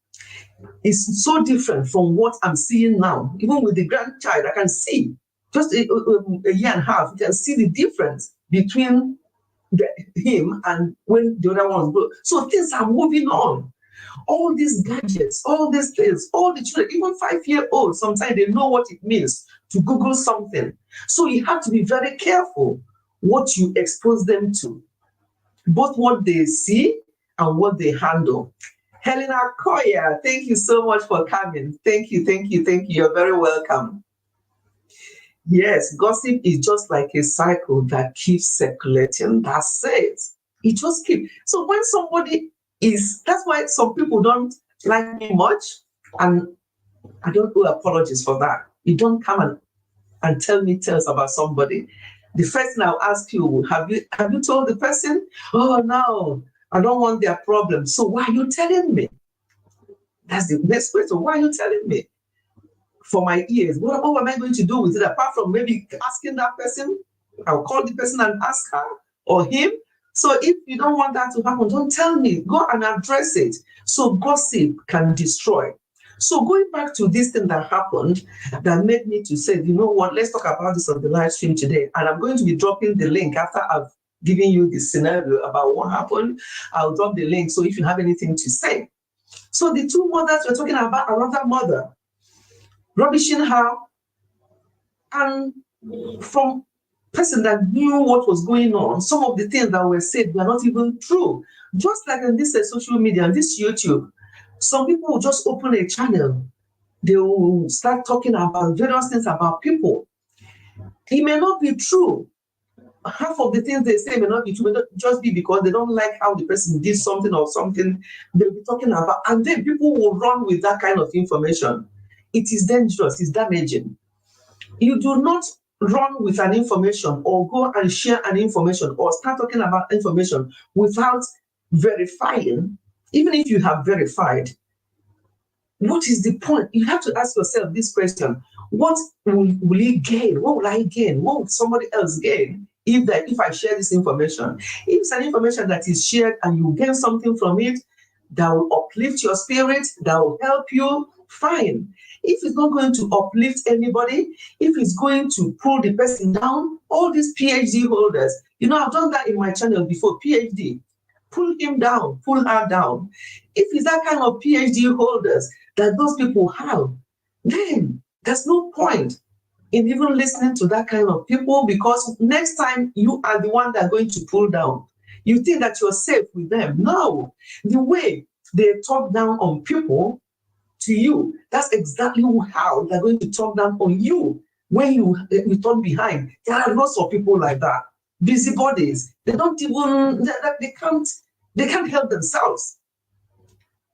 is so different from what I'm seeing now. Even with the grandchild, I can see just a year and a half, you can see the difference between him and when the other ones grow. So things are moving on. All these gadgets, all these things, all the children, even 5-year-olds, sometimes they know what it means to Google something. So you have to be very careful what you expose them to, both what they see and what they handle. Helena Koya, thank you so much for coming. Thank you, thank you, thank you. You're very welcome. Yes, gossip is just like a cycle that keeps circulating. That's it. It just keeps. So when somebody is, that's why some people don't like me much, and I don't owe apologies for that. You don't come and tell me tales about somebody. The first thing I'll ask you, have you told the person? Oh no, I don't want their problem. So why are you telling me? That's the next question. Why are you telling me? For my ears, what am I going to do with it? Apart from maybe asking that person, I'll call the person and ask her or him. So if you don't want that to happen, don't tell me. Go and address it. So gossip can destroy. So going back to this thing that happened that made me to say, you know what, let's talk about this on the live stream today. And I'm going to be dropping the link after I've given you the scenario about what happened. I'll drop the link. So if you have anything to say. So the two mothers were talking about another mother rubbishing her, and from person that knew what was going on, some of the things that were said were not even true. Just like in this social media, this YouTube, some people will just open a channel. They will start talking about various things about people. It may not be true. Half of the things they say may not be true, may not just be because they don't like how the person did something or something they'll be talking about. And then people will run with that kind of information. It is dangerous, it's damaging. You do not run with an information or go and share an information or start talking about information without verifying. Even if you have verified, what is the point? You have to ask yourself this question: what will he gain? What will I gain? What will somebody else gain if I share this information? If it's an information that is shared and you gain something from it that will uplift your spirit, that will help you, fine. If it's not going to uplift anybody, if it's going to pull the person down, all these PhD holders, I've done that in my channel before, PhD, pull him down, pull her down. If it's that kind of PhD holders that those people have, then there's no point in even listening to that kind of people, because next time you are the one that's going to pull down. You think that you're safe with them. No, the way they talk down on people to you, that's exactly how they're going to talk down on you when you turn behind. There are lots of people like that. Busybodies. They don't even, they can't help themselves.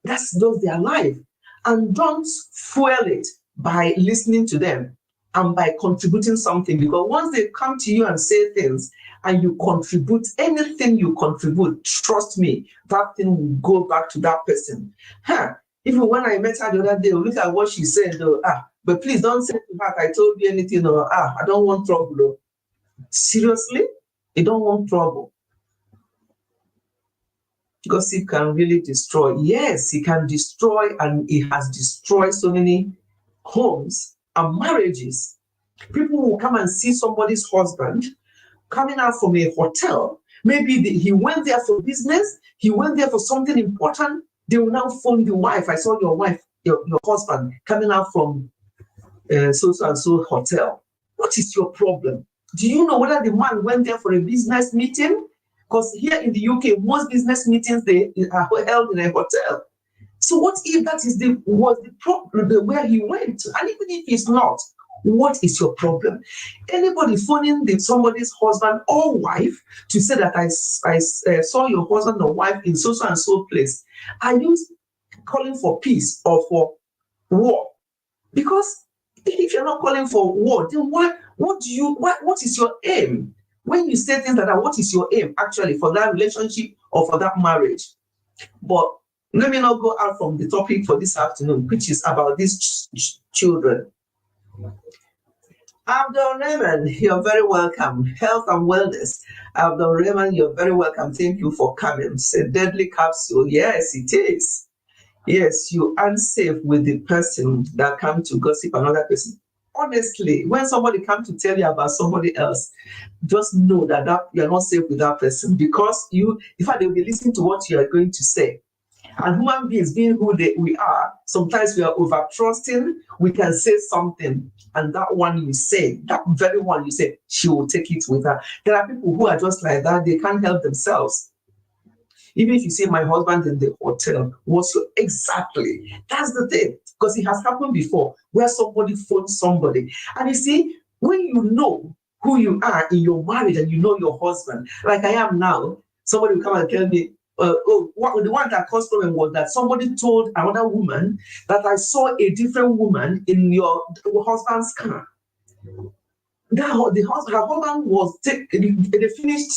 That's just their life. And don't fuel it by listening to them and by contributing something, because once they come to you and say things and you contribute, anything you contribute, trust me, that thing will go back to that person. Even when I met her the other day, look at what she said, but please don't say to her, I told you anything, or I don't want trouble. Though. Seriously? You don't want trouble? Gossip can really destroy. Yes, it can destroy, and it has destroyed so many homes and marriages. People will come and see somebody's husband coming out from a hotel. Maybe he went there for business, he went there for something important. They will now phone the wife. I saw your wife, your husband coming out from so and so hotel. What is your problem? Do you know whether the man went there for a business meeting? Because here in the UK, most business meetings they are held in a hotel. So what if that was the problem where he went? And even if it's not, what is your problem? Anybody phoning somebody's husband or wife to say that I saw your husband or wife in so and so place, are you calling for peace or for war? Because if you're not calling for war, then what is your aim? When you say things like that, what is your aim actually for that relationship or for that marriage? But let me not go out from the topic for this afternoon, which is about these children. Abdul Rahman, you're very welcome. Health and wellness. Abdul Rahman, you're very welcome. Thank you for coming. It's a deadly capsule. Yes, it is. Yes, you aren't safe with the person that come to gossip another person. Honestly, when somebody comes to tell you about somebody else, just know that you're not safe with that person, because in fact, they'll be listening to what you are going to say. And human beings, being who we are, sometimes we are over trusting. We can say something, and that one you say, that very one you say, she will take it with her. There are people who are just like that. They can't help themselves. Even if you see my husband in the hotel, exactly? That's the thing, because it has happened before, where somebody phones somebody. And you see, when you know who you are in your marriage and you know your husband, like I am now, somebody will come and tell me, the one that caused problem was that somebody told another woman that I saw a different woman in your husband's car. Her husband was they finished.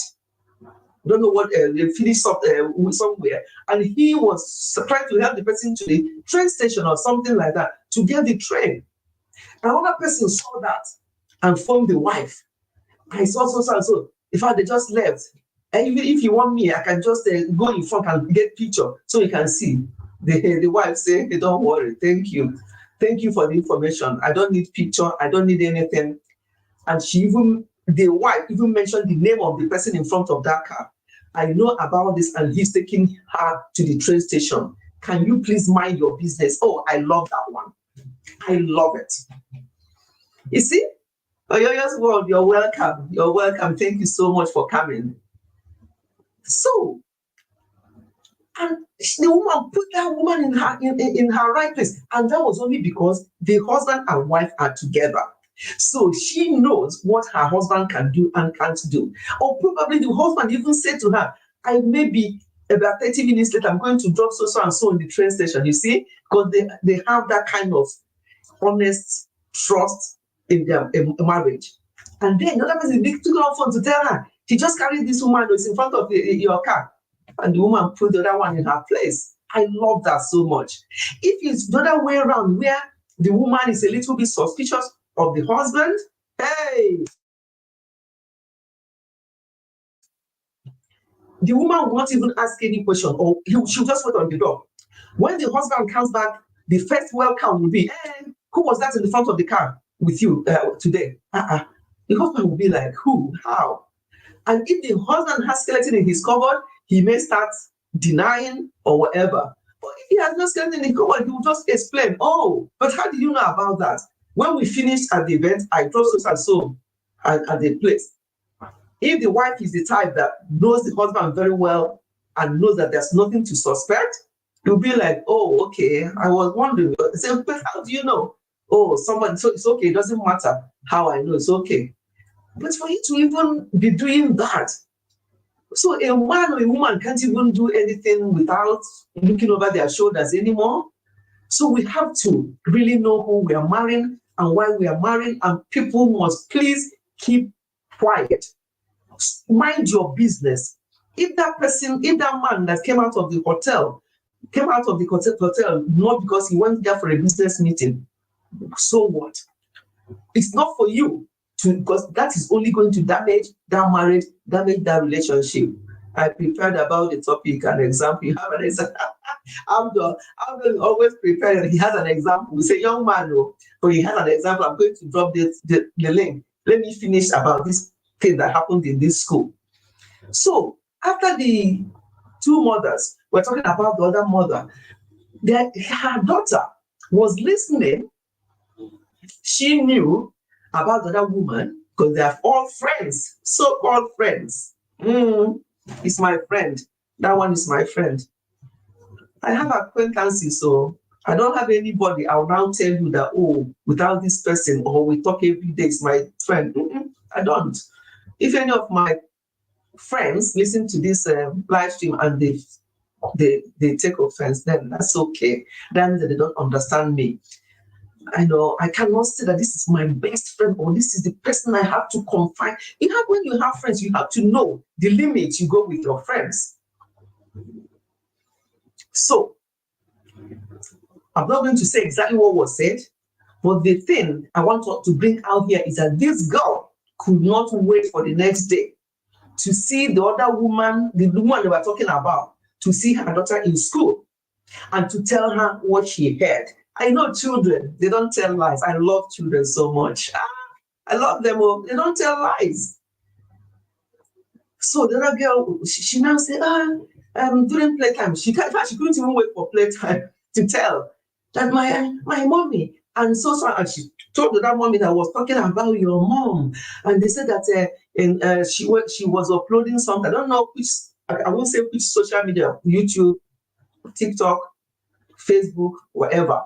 Don't know what they finished up somewhere, and he was trying to help the person to the train station or something like that to get the train. Another person saw that and phoned the wife. I saw so and so. In fact, they just left. And even if you want me, I can just go in front and get picture so you can see. The wife said, hey, don't worry, thank you. Thank you for the information. I don't need picture, I don't need anything. And the wife even mentioned the name of the person in front of that car. I know about this, and he's taking her to the train station. Can you please mind your business? Oh, I love that one. I love it. You see? Oyoyo's World, you're welcome. You're welcome. Thank you so much for coming. So, and the woman put that woman in her right place. And that was only because the husband and wife are together. So she knows what her husband can do and can't do. Or probably the husband even said to her, I may be about 30 minutes later, I'm going to drop so and so in the train station. You see, because they have that kind of honest trust in their marriage. And then the other person took on phone to tell her, he just carried this woman who's in front of your car. And the woman put the other one in her place. I love that so much. If it's the other way around, where the woman is a little bit suspicious of the husband, hey, the woman will not even ask any question, or she'll just wait on the door. When the husband comes back, the first welcome will be, hey, who was that in the front of the car with you today? The husband will be like, who? How? And if the husband has skeleton in his cupboard, he may start denying or whatever. But if he has no skeleton in his cupboard, he will just explain, oh, but how did you know about that? When we finished at the event, I drove so and so at the place. If the wife is the type that knows the husband very well and knows that there's nothing to suspect, you'll be like, oh, okay, I was wondering. Say, but how do you know? Oh, someone, so it's okay, it doesn't matter how I know, it's okay. But for you to even be doing that, so a man or a woman can't even do anything without looking over their shoulders anymore. So we have to really know who we are marrying and why we are marrying, and people must please keep quiet. Mind your business. If that man that came out of the hotel not because he went there for a business meeting, so what? It's not for you to, because that is only going to damage that marriage, damage that relationship. I prepared about the topic, an example. You have an example. Abdul always prepared. He has an example. He's a young man, but he has an example. I'm going to drop the link. Let me finish about this thing that happened in this school. So after the two mothers, we're talking about the other mother. Her daughter was listening. She knew about the other woman because they are all friends, so-called friends. It's my friend. That one is my friend. I have acquaintances, so I don't have anybody. I'll now tell you that, oh, without this person, or we talk every day, it's my friend. I don't. If any of my friends listen to this live stream and they take offense, then that's okay. That means that they don't understand me. I know I cannot say that this is my best friend or this is the person I have to confide. When you have friends, you have to know the limit you go with your friends. So I'm not going to say exactly what was said, but the thing I want to bring out here is that this girl could not wait for the next day to see the other woman, the woman they were talking about, to see her daughter in school and to tell her what she heard. I know children, they don't tell lies. I love children so much. I love them all. They don't tell lies. So the other girl, she now said, during playtime, she couldn't even wait for playtime to tell that my mommy, and and she told that mommy that was talking about your mom, and they said that she was uploading something. I don't know which, I won't say which social media, YouTube, TikTok, Facebook, whatever,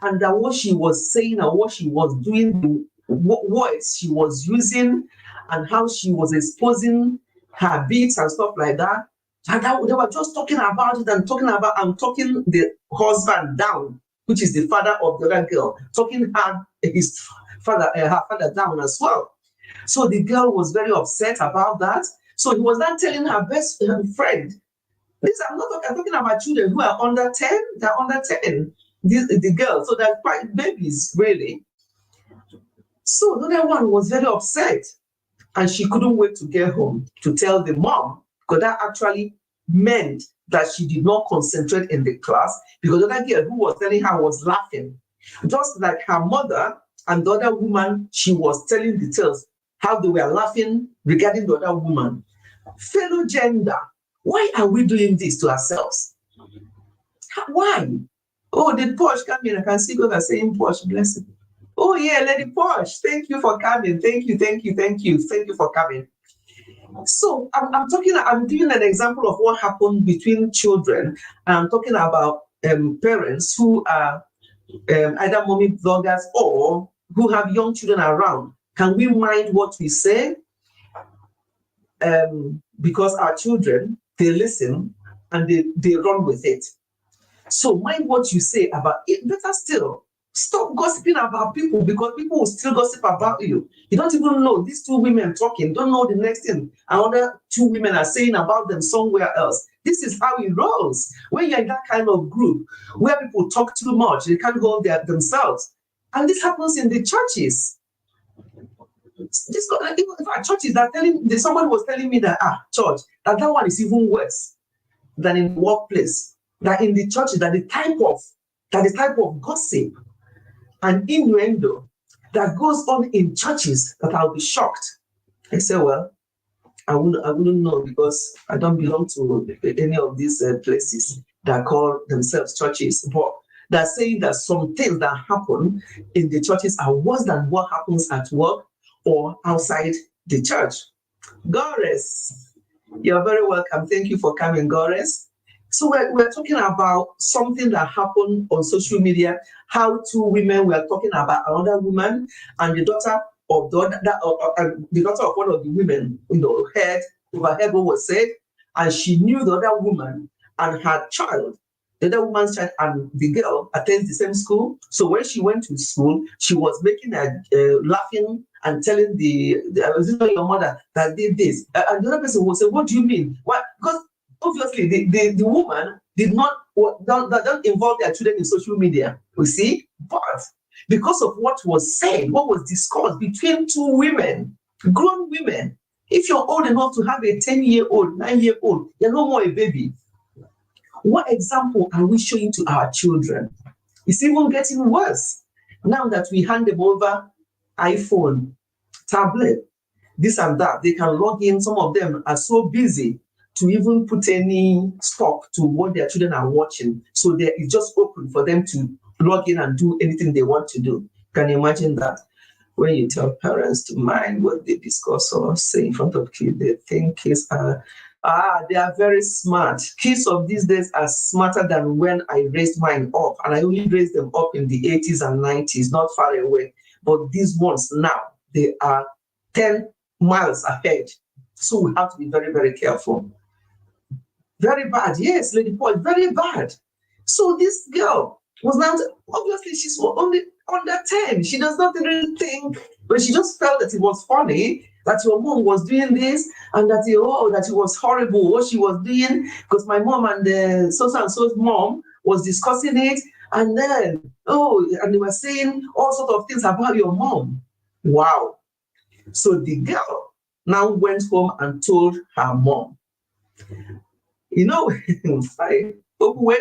and that what she was saying and what she was doing, what words she was using, and how she was exposing her beats and stuff like that. And they were just talking about it and talking the husband down, which is the father of the other girl, talking his father, her father down as well. So the girl was very upset about that. So he was not telling her best friend. I'm talking about children who are under 10. They're under 10. The girls, so they're quite babies, really. So the other one was very upset, and she couldn't wait to get home to tell the mom, because that actually meant that she did not concentrate in the class, because the other girl who was telling her was laughing. Just like her mother and the other woman, she was telling the tales, how they were laughing regarding the other woman. Fellow gender, why are we doing this to ourselves? Why? Oh, did Posh come in? I can see God saying Posh, bless him. Oh yeah, Lady Posh, thank you for coming. Thank you for coming. So I'm giving an example of what happened between children. I'm talking about parents who are either mommy bloggers or who have young children around. Can we mind what we say? Because our children, they listen and they run with it. So mind what you say about it. Better still, stop gossiping about people, because people will still gossip about you. You don't even know these two women talking, don't know the next thing another two women are saying about them somewhere else. This is how it rolls. When you're in that kind of group where people talk too much, they can't hold themselves. And this happens in the churches. In fact, churches are someone was telling me that church, that one is even worse than in the workplace. That in the churches, that the type of gossip and innuendo that goes on in churches, that I'll be shocked. I say, well, I wouldn't know, because I don't belong to any of these places that call themselves churches. But they're saying that some things that happen in the churches are worse than what happens at work or outside the church. Gores, you're very welcome. Thank you for coming, Gores. So we're talking about something that happened on social media, how two women were talking about another woman, and the daughter of the daughter of one of the women, overheard what was said, and she knew the other woman and her child. The other woman's child and the girl attends the same school. So when she went to school, she was making her laughing and telling this is not your mother that did this. And the other person will say, what do you mean? Why? Because obviously the woman don't involve their children in social media, you see, but because of what was said, what was discussed between two women, grown women, if you're old enough to have a 10-year-old, 9-year-old, you're no more a baby. What example are we showing to our children? It's even getting worse. Now that we hand them over iPhone, tablet, this and that, they can log in. Some of them are so busy to even put any stop to what their children are watching. So it's just open for them to log in and do anything they want to do. Can you imagine that? When you tell parents to mind what they discuss or say in front of kids, they think kids are they are very smart. Kids of these days are smarter than when I raised mine up. And I only raised them up in the 80s and 90s, not far away. But these ones now, they are 10 miles ahead. So we have to be very, very careful. Very bad. Yes, Lady Paul, very bad. So this girl was not, obviously she's only under 10. She does not really think, but she just felt that it was funny that your mom was doing this, and that it was horrible what she was doing, because my mom and so-and-so's mom was discussing it, And then, oh, and they were saying all sorts of things about your mom. Wow. So the girl now went home and told her mom. You know,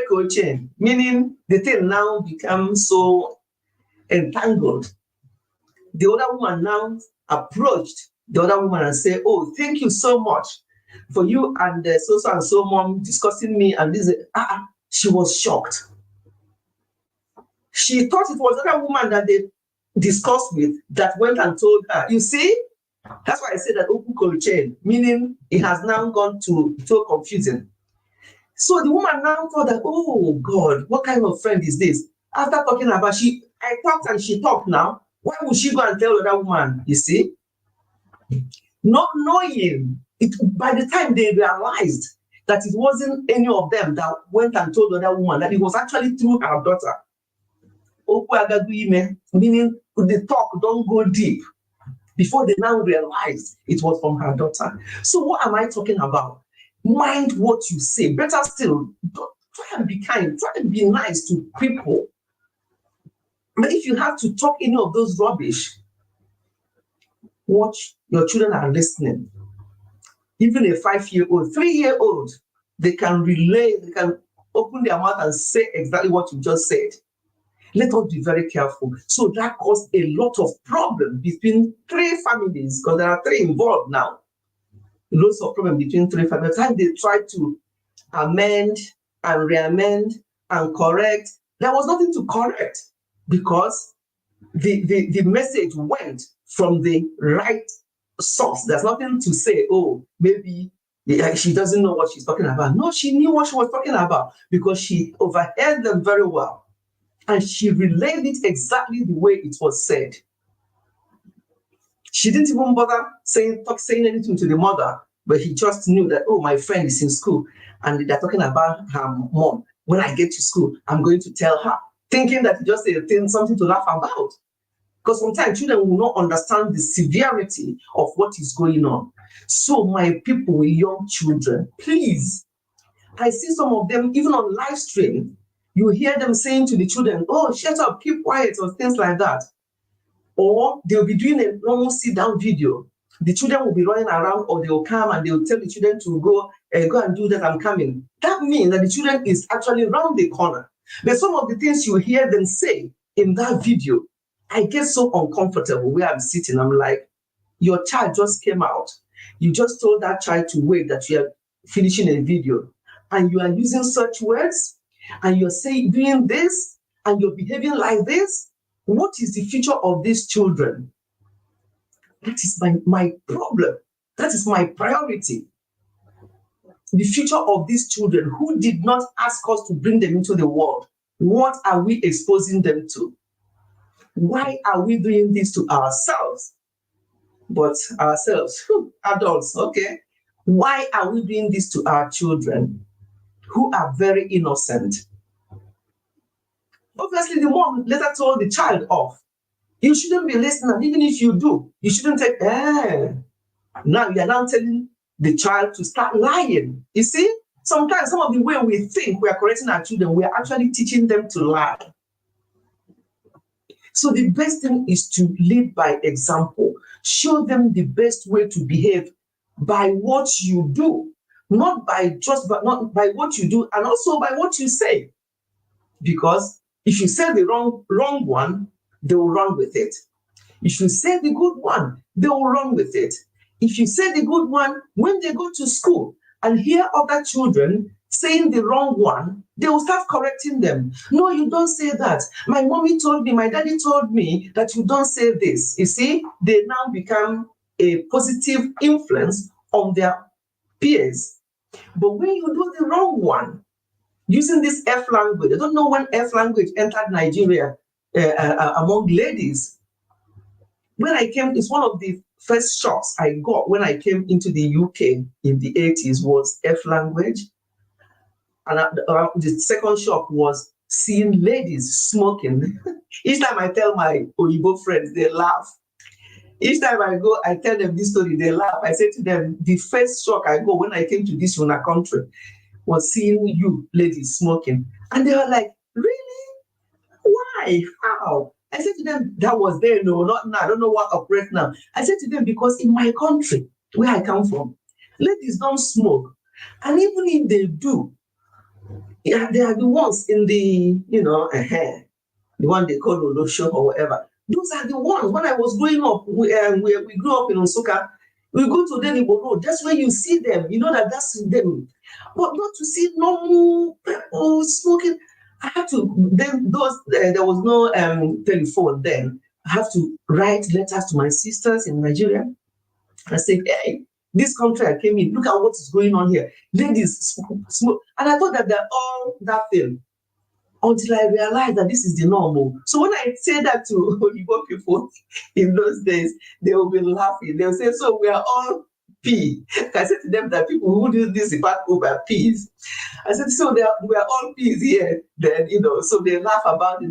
coaching, meaning the thing now becomes so entangled. The other woman now approached the other woman and said, oh, thank you so much for you and so and so mom discussing me. And this, she was shocked. She thought it was another woman that they discussed with that went and told her. You see, that's why I say that open cold chain, meaning it has now gone to so confusing. So the woman now thought that, oh God, what kind of friend is this? After talking about I talked and she talked now. Why would she go and tell the other woman? You see? Not knowing it, by the time they realized that it wasn't any of them that went and told the other woman, that it was actually through her daughter. Meaning the talk don't go deep before they now realize it was from her daughter. So what am I talking about? Mind what you say. Better still, try and be kind, try and be nice to people. But if you have to talk any of those rubbish, watch your children are listening. Even a 5-year-old, 3-year-old, they can relay, they can open their mouth and say exactly what you just said. Let us be very careful. So that caused a lot of problem between 3 families, because there are 3 involved now. Lots of problem between 3 families. By the time they tried to amend and re-amend and correct, there was nothing to correct because the message went from the right source. There's nothing to say, oh, maybe she doesn't know what she's talking about. No, she knew what she was talking about because she overheard them very well. And she relayed it exactly the way it was said. She didn't even bother saying anything to the mother, but he just knew that, oh, my friend is in school and they're talking about her mom. When I get to school, I'm going to tell her, thinking that just something to laugh about. Because sometimes children will not understand the severity of what is going on. So my people with young children, please, I see some of them even on live stream, you hear them saying to the children, oh, shut up, keep quiet, or things like that. Or they'll be doing a normal sit-down video. The children will be running around, or they'll come and they'll tell the children to go and do that, I'm coming. That means that the children is actually around the corner. But some of the things you hear them say in that video, I get so uncomfortable where I'm sitting. I'm like, your child just came out. You just told that child to wait, that you are finishing a video, and you are using such words, and you're saying, doing this, and you're behaving like this. What is the future of these children? That is my problem. That is my priority. The future of these children who did not ask us to bring them into the world. What are we exposing them to? Why are we doing this to ourselves? But ourselves, adults, okay. Why are we doing this to our children who are very innocent? Obviously, the mom later told the child off. You shouldn't be listening, and even if you do, you shouldn't take, now you're now telling the child to start lying. You see, sometimes some of the way we think we are correcting our children, we are actually teaching them to lie. So the best thing is to lead by example. Show them the best way to behave by what you do, not by what you do, and also by what you say. Because if you say the wrong one, they will run with it. If you say the good one, they will run with it. If you say the good one, when they go to school and hear other children saying the wrong one, they will start correcting them. No, you don't say that. My mommy told me, my daddy told me that you don't say this. You see, they now become a positive influence on their peers. But when you do the wrong one, using this F language, I don't know when F language entered Nigeria among ladies. When I came, it's one of the first shocks I got when I came into the UK in the 80s was F language. And the second shock was seeing ladies smoking. Each time I tell my Oyibo friends, they laugh. Each time I go, I tell them this story, they laugh. I say to them, the first shock I got when I came to this country was seeing you ladies smoking. And they were like, really? Why? How? I said to them, that was then, no, not now. I don't know what operate now. I said to them, because in my country, where I come from, ladies don't smoke. And even if they do, yeah, they are the ones in the, the one they call Olosho or whatever. Those are the ones. When I was growing up, we grew up in Nsukka. We go to Denibo Road. That's where you see them. You know that's them. But not to see normal people smoking. I had to. Then there was no telephone then. I have to write letters to my sisters in Nigeria. I said, hey, this country I came in, look at what is going on here. Ladies smoke. And I thought that they're all that thing until I realized that this is the normal. So when I say that to Igbo people in those days, they will be laughing. They'll say, so we are all P. I said to them that people who do this part over P's. I said, so we are all P's here. Then, so they laugh about it.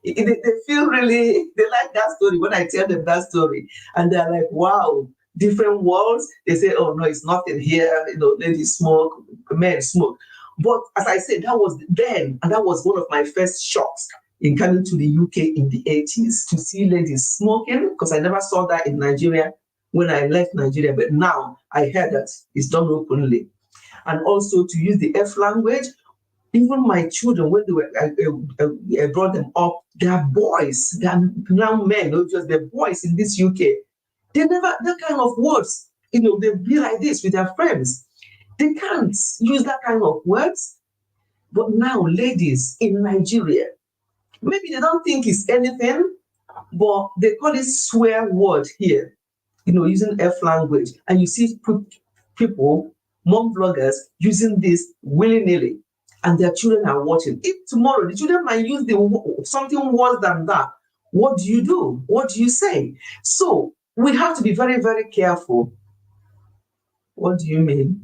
They feel really, they like that story when I tell them that story. And they're like, wow, different worlds. They say, oh, no, it's nothing here. Ladies smoke, men smoke. But as I said, that was then, and that was one of my first shocks in coming to the UK in the 80s, to see ladies smoking, because I never saw that in Nigeria when I left Nigeria. But now I heard that it's done openly. And also to use the F language. Even my children, when I brought them up, they are boys, they are young men, not just the boys in this UK. They never, that kind of words, they be like this with their friends. They can't use that kind of words. But now, ladies in Nigeria, maybe they don't think it's anything, but they call it swear word here, using F language. And you see people, mom bloggers, using this willy-nilly, and their children are watching. If tomorrow the children might use something worse than that, what do you do? What do you say? So we have to be very, very careful. What do you mean?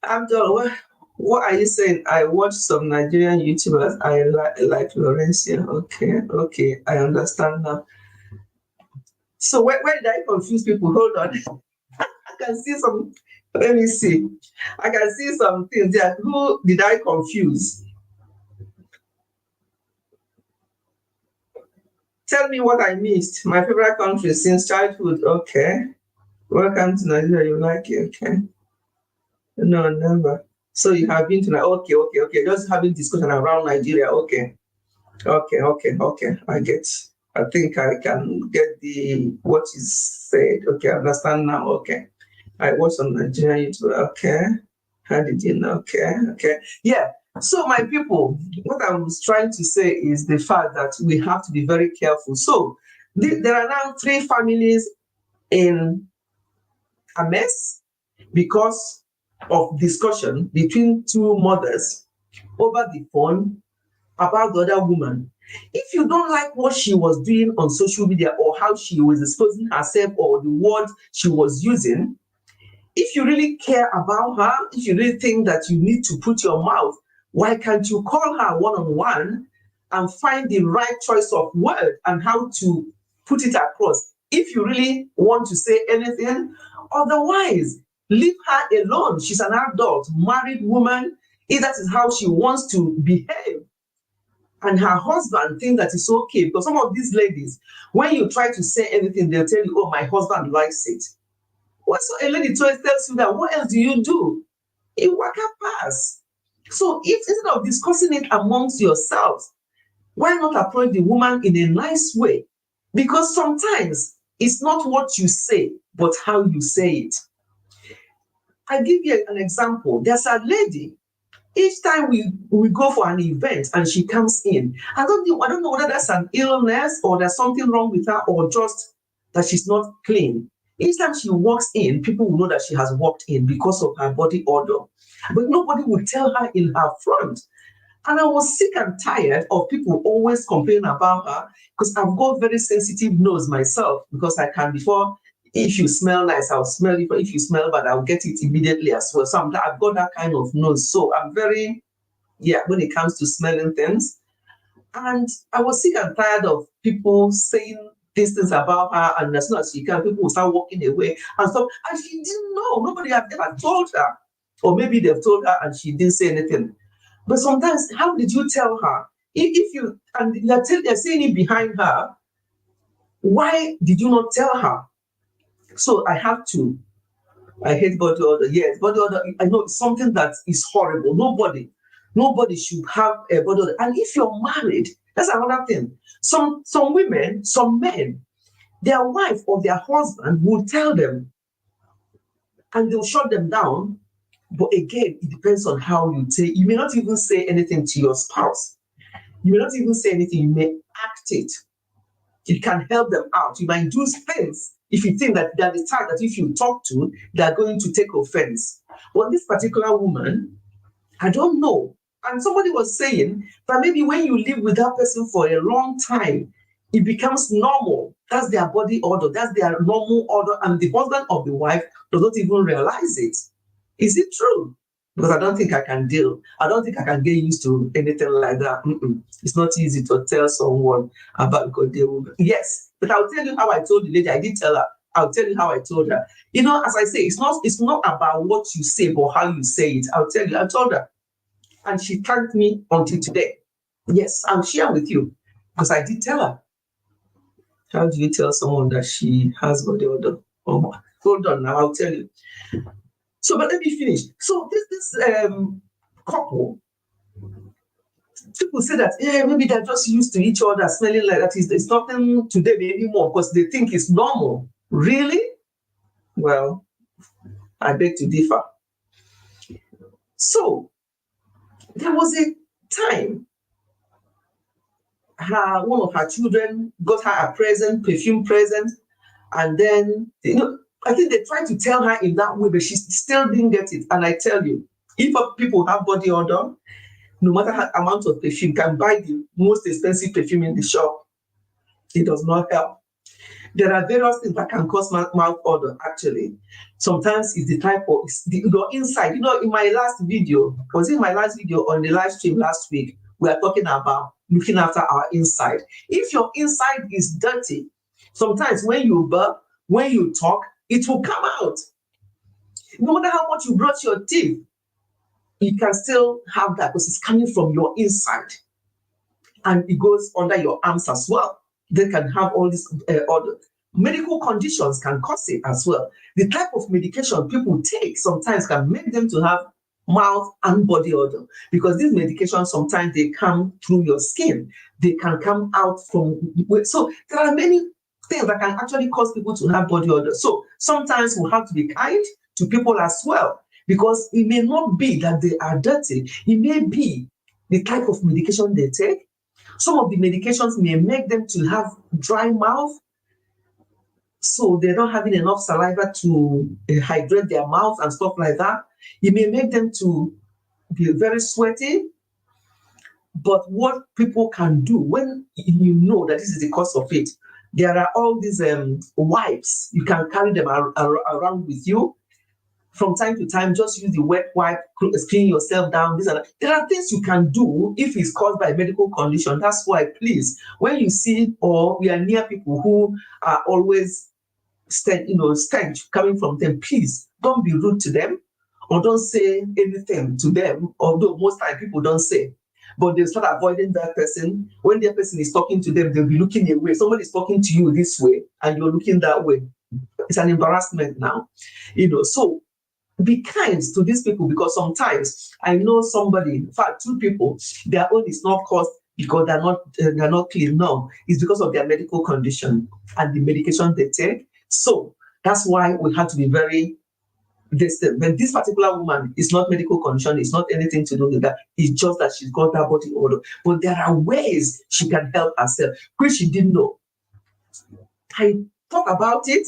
Abdul, what are you saying? I watch some Nigerian YouTubers. I like Florencia. Okay, I understand now. So where did I confuse people? Hold on. I can see some. Let me see. I can see some things there. Who did I confuse? Tell me what I missed. My favorite country since childhood. Okay. Welcome to Nigeria. You like it? Okay. No, never. So you have been to okay. Just having discussion around Nigeria. Okay. I get. I think I can get what is said. Okay, I understand now. Okay. I was on Nigerian YouTube. Okay. How did you know? Okay. Yeah. So my people, what I was trying to say is the fact that we have to be very careful. So there are now 3 families in a mess because of discussion between 2 mothers over the phone about the other woman. If you don't like what she was doing on social media or how she was exposing herself or the words she was using, if you really care about her, if you really think that you need to put your mouth, why can't you call her one-on-one and find the right choice of word and how to put it across? If you really want to say anything, otherwise, leave her alone. She's an adult, married woman. If that is how she wants to behave, and her husband thinks that it's okay, because some of these ladies, when you try to say anything, they'll tell you, oh, my husband likes it. Well, so a lady tells you that, what else do you do? You work a pass. So if instead of discussing it amongst yourselves, why not approach the woman in a nice way? Because sometimes it's not what you say, but how you say it. I give you an example. There's a lady. Each time we go for an event and she comes in, I don't know whether that's an illness or there's something wrong with her or just that she's not clean. Each time she walks in, people will know that she has walked in because of her body odor. But nobody would tell her in her front. And I was sick and tired of people always complaining about her, because I've got very sensitive nose myself, because I can, before, if you smell nice, I'll smell it, but if you smell bad, I'll get it immediately as well. So I've got that kind of nose. So I'm very, when it comes to smelling things. And I was sick and tired of people saying these things about her, and as soon as she can, people will start walking away and stuff. And she didn't know. Nobody had ever told her. Or maybe they've told her and she didn't say anything. But sometimes, how did you tell her? If you, and they're saying it behind her, why did you not tell her? So I have to. I hate body odor. Yes, body odor. I know it's something that is horrible. Nobody should have a body odor. And if you're married, that's another thing. Some women, some men, their wife or their husband will tell them, and they'll shut them down. But again, it depends on how you say. You may not even say anything to your spouse. You may not even say anything. You may act it. It can help them out. You might do things if you think that they're the type that if you talk to, they're going to take offense. But this particular woman, I don't know. And somebody was saying that maybe when you live with that person for a long time, it becomes normal. That's their body odor. That's their normal odor. And the husband of the wife does not even realize it. Is it true? Because I don't think I can deal. I don't think I can get used to anything like that. It's not easy to tell someone about God. Yes, but I'll tell you how I told the lady. I did tell her. I'll tell you how I told her. You know, as I say, it's not about what you say, but how you say it. I'll tell you. I told her, and she thanked me until today. Yes, I'll share with you because I did tell her. How do you tell someone that she has body odor? Oh, hold on, now I'll tell you. So, but let me finish. So this couple, people say that maybe they're just used to each other smelling like that. It's nothing to them anymore because they think it's normal. Really? Well, I beg to differ. So there was a time one of her children got her a present, perfume present, and then I think they tried to tell her in that way, but she still didn't get it. And I tell you, if people have body odor, no matter how amount of perfume, can buy the most expensive perfume in the shop, it does not help. There are various things that can cause mouth odor, actually. Sometimes it's the type of, your inside. In my last video, on the live stream last week, we are talking about looking after our inside. If your inside is dirty, sometimes when you burp, when you talk, it will come out. No matter how much you brush your teeth, you can still have that because it's coming from your inside. And it goes under your arms as well. They can have all this other medical conditions can cause it as well. The type of medication people take sometimes can make them to have mouth and body odor because these medications sometimes they come through your skin. They can come out from. So there are many things that can actually cause people to have body odor. So sometimes we have to be kind to people as well because it may not be that they are dirty. It may be the type of medication they take. Some of the medications may make them to have dry mouth, so they're not having enough saliva to hydrate their mouth and stuff like that. It may make them to be very sweaty. But what people can do when you know that this is the cause of it, there are all these wipes. You can carry them around with you. From time to time, just use the wet wipe, clean yourself down. There are things you can do if it's caused by a medical condition. That's why, please, when you see or we are near people who are always stench coming from them, please don't be rude to them or don't say anything to them. Although most time people don't say, but they'll start avoiding that person. When that person is talking to them, they'll be looking away. Somebody is talking to you this way, and you're looking that way. It's an embarrassment now, So be kind to these people because sometimes I know somebody, in fact, two people, their own is not caused because they're not clean. No, it's because of their medical condition and the medication they take. So that's why we have to be very distant. When this particular woman is not medical condition, it's not anything to do with that. It's just that she's got that body odor. But there are ways she can help herself, which she didn't know. I thought about it.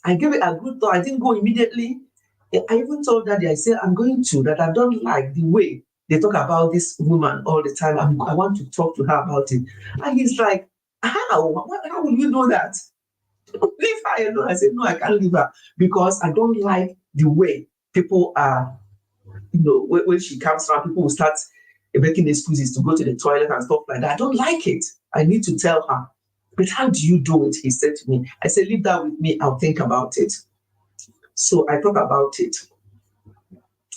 I gave it a good thought. I didn't go immediately. I even told Daddy, I said, I'm going to, that I don't like the way they talk about this woman all the time. I want to talk to her about it. And he's like, how? How will you know that? Leave her alone. I said, no, I can't leave her because I don't like the way people are, when she comes around, people will start making excuses to go to the toilet and stuff like that. I don't like it. I need to tell her. But how do you do it? He said to me. I said, leave that with me. I'll think about it. So I thought about it.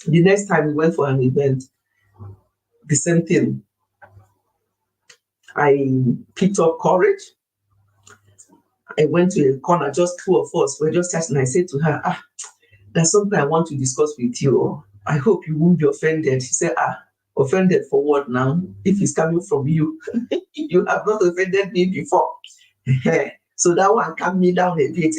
The next time we went for an event, the same thing. I picked up courage. I went to a corner, just two of us. We're just chatting. I said to her, there's something I want to discuss with you. I hope you won't be offended. She said, offended for what now? If it's coming from you, you have not offended me before. So that one calmed me down a bit.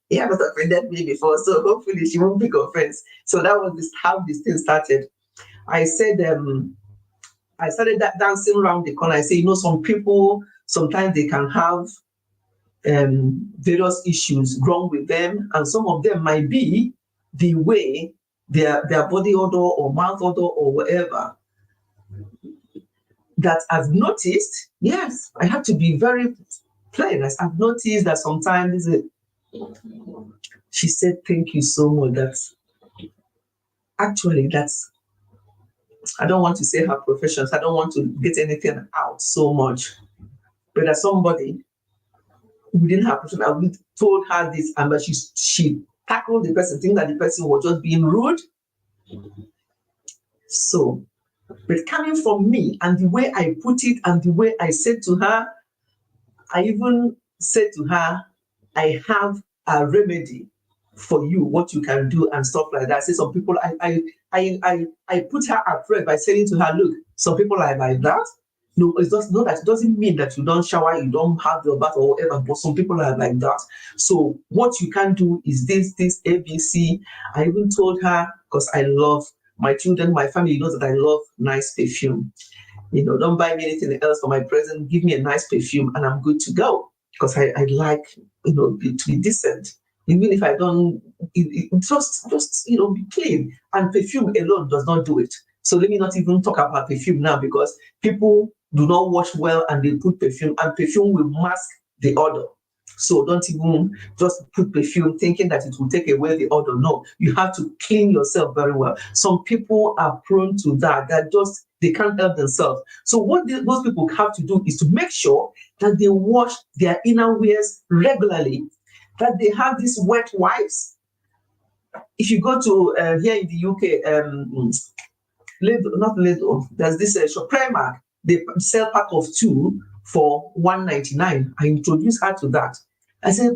He has not offended me before, so hopefully she won't pick offense. So that was how this thing started. I said, I started dancing around the corner. I say, some people, sometimes they can have various issues wrong with them, and some of them might be the way their body odor or mouth odor or whatever that I've noticed. Yes, I have to be very plain. I've noticed that sometimes she said, thank you so much. That's I don't want to say her professions. I don't want to get anything out so much. But as somebody within her profession, I told her this, and but she tackled the person, thinking that the person was just being rude. So, but coming from me and the way I put it and the way I said to her, I even said to her, I have a remedy for you, what you can do and stuff like that. I say some people, I put her at rest by saying to her, look, some people are like that. No, it's just not that. It doesn't mean that you don't shower, you don't have your bath or whatever, but some people are like that. So what you can do is this ABC. I even told her, because I love my children, my family knows that I love nice perfume. Don't buy me anything else for my present. Give me a nice perfume and I'm good to go. Because I like, to be decent. Even if I don't, just be clean. And perfume alone does not do it. So let me not even talk about perfume now, because people do not wash well and they put perfume, and perfume will mask the odor. So don't even just put perfume thinking that it will take away the odor. No, you have to clean yourself very well. Some people are prone to that. They can't help themselves. So what those people have to do is to make sure that they wash their inner wears regularly, that they have these wet wipes. If you go to here in the UK, Lidl, there's this Primark, they sell pack of 2 for £1.99. I introduced her to that. I said,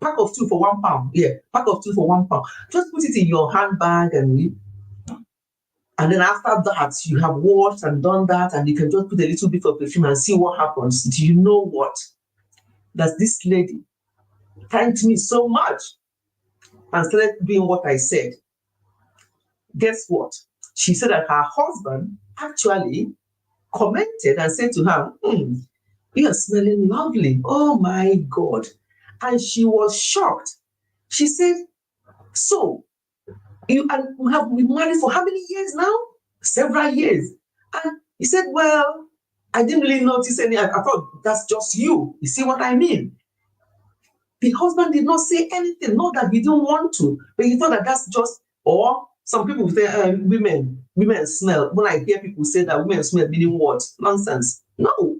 pack of 2 for £1. Yeah, pack of 2 for £1. Just put it in your handbag, and then after that, you have washed and done that, and you can just put a little bit of perfume and see what happens. Do you know what? That this lady thanked me so much and started doing what I said. Guess what? She said that her husband actually commented and said to her, you are smelling lovely. Oh my God. And she was shocked. She said, so we have been married for how many years now? Several years. And he said, well, I didn't really notice any. I thought that's just you. You see what I mean? The husband did not say anything, not that he didn't want to, but he thought that that's just, or some people say women smell. When I hear people say that women smell, meaning what? Nonsense. No.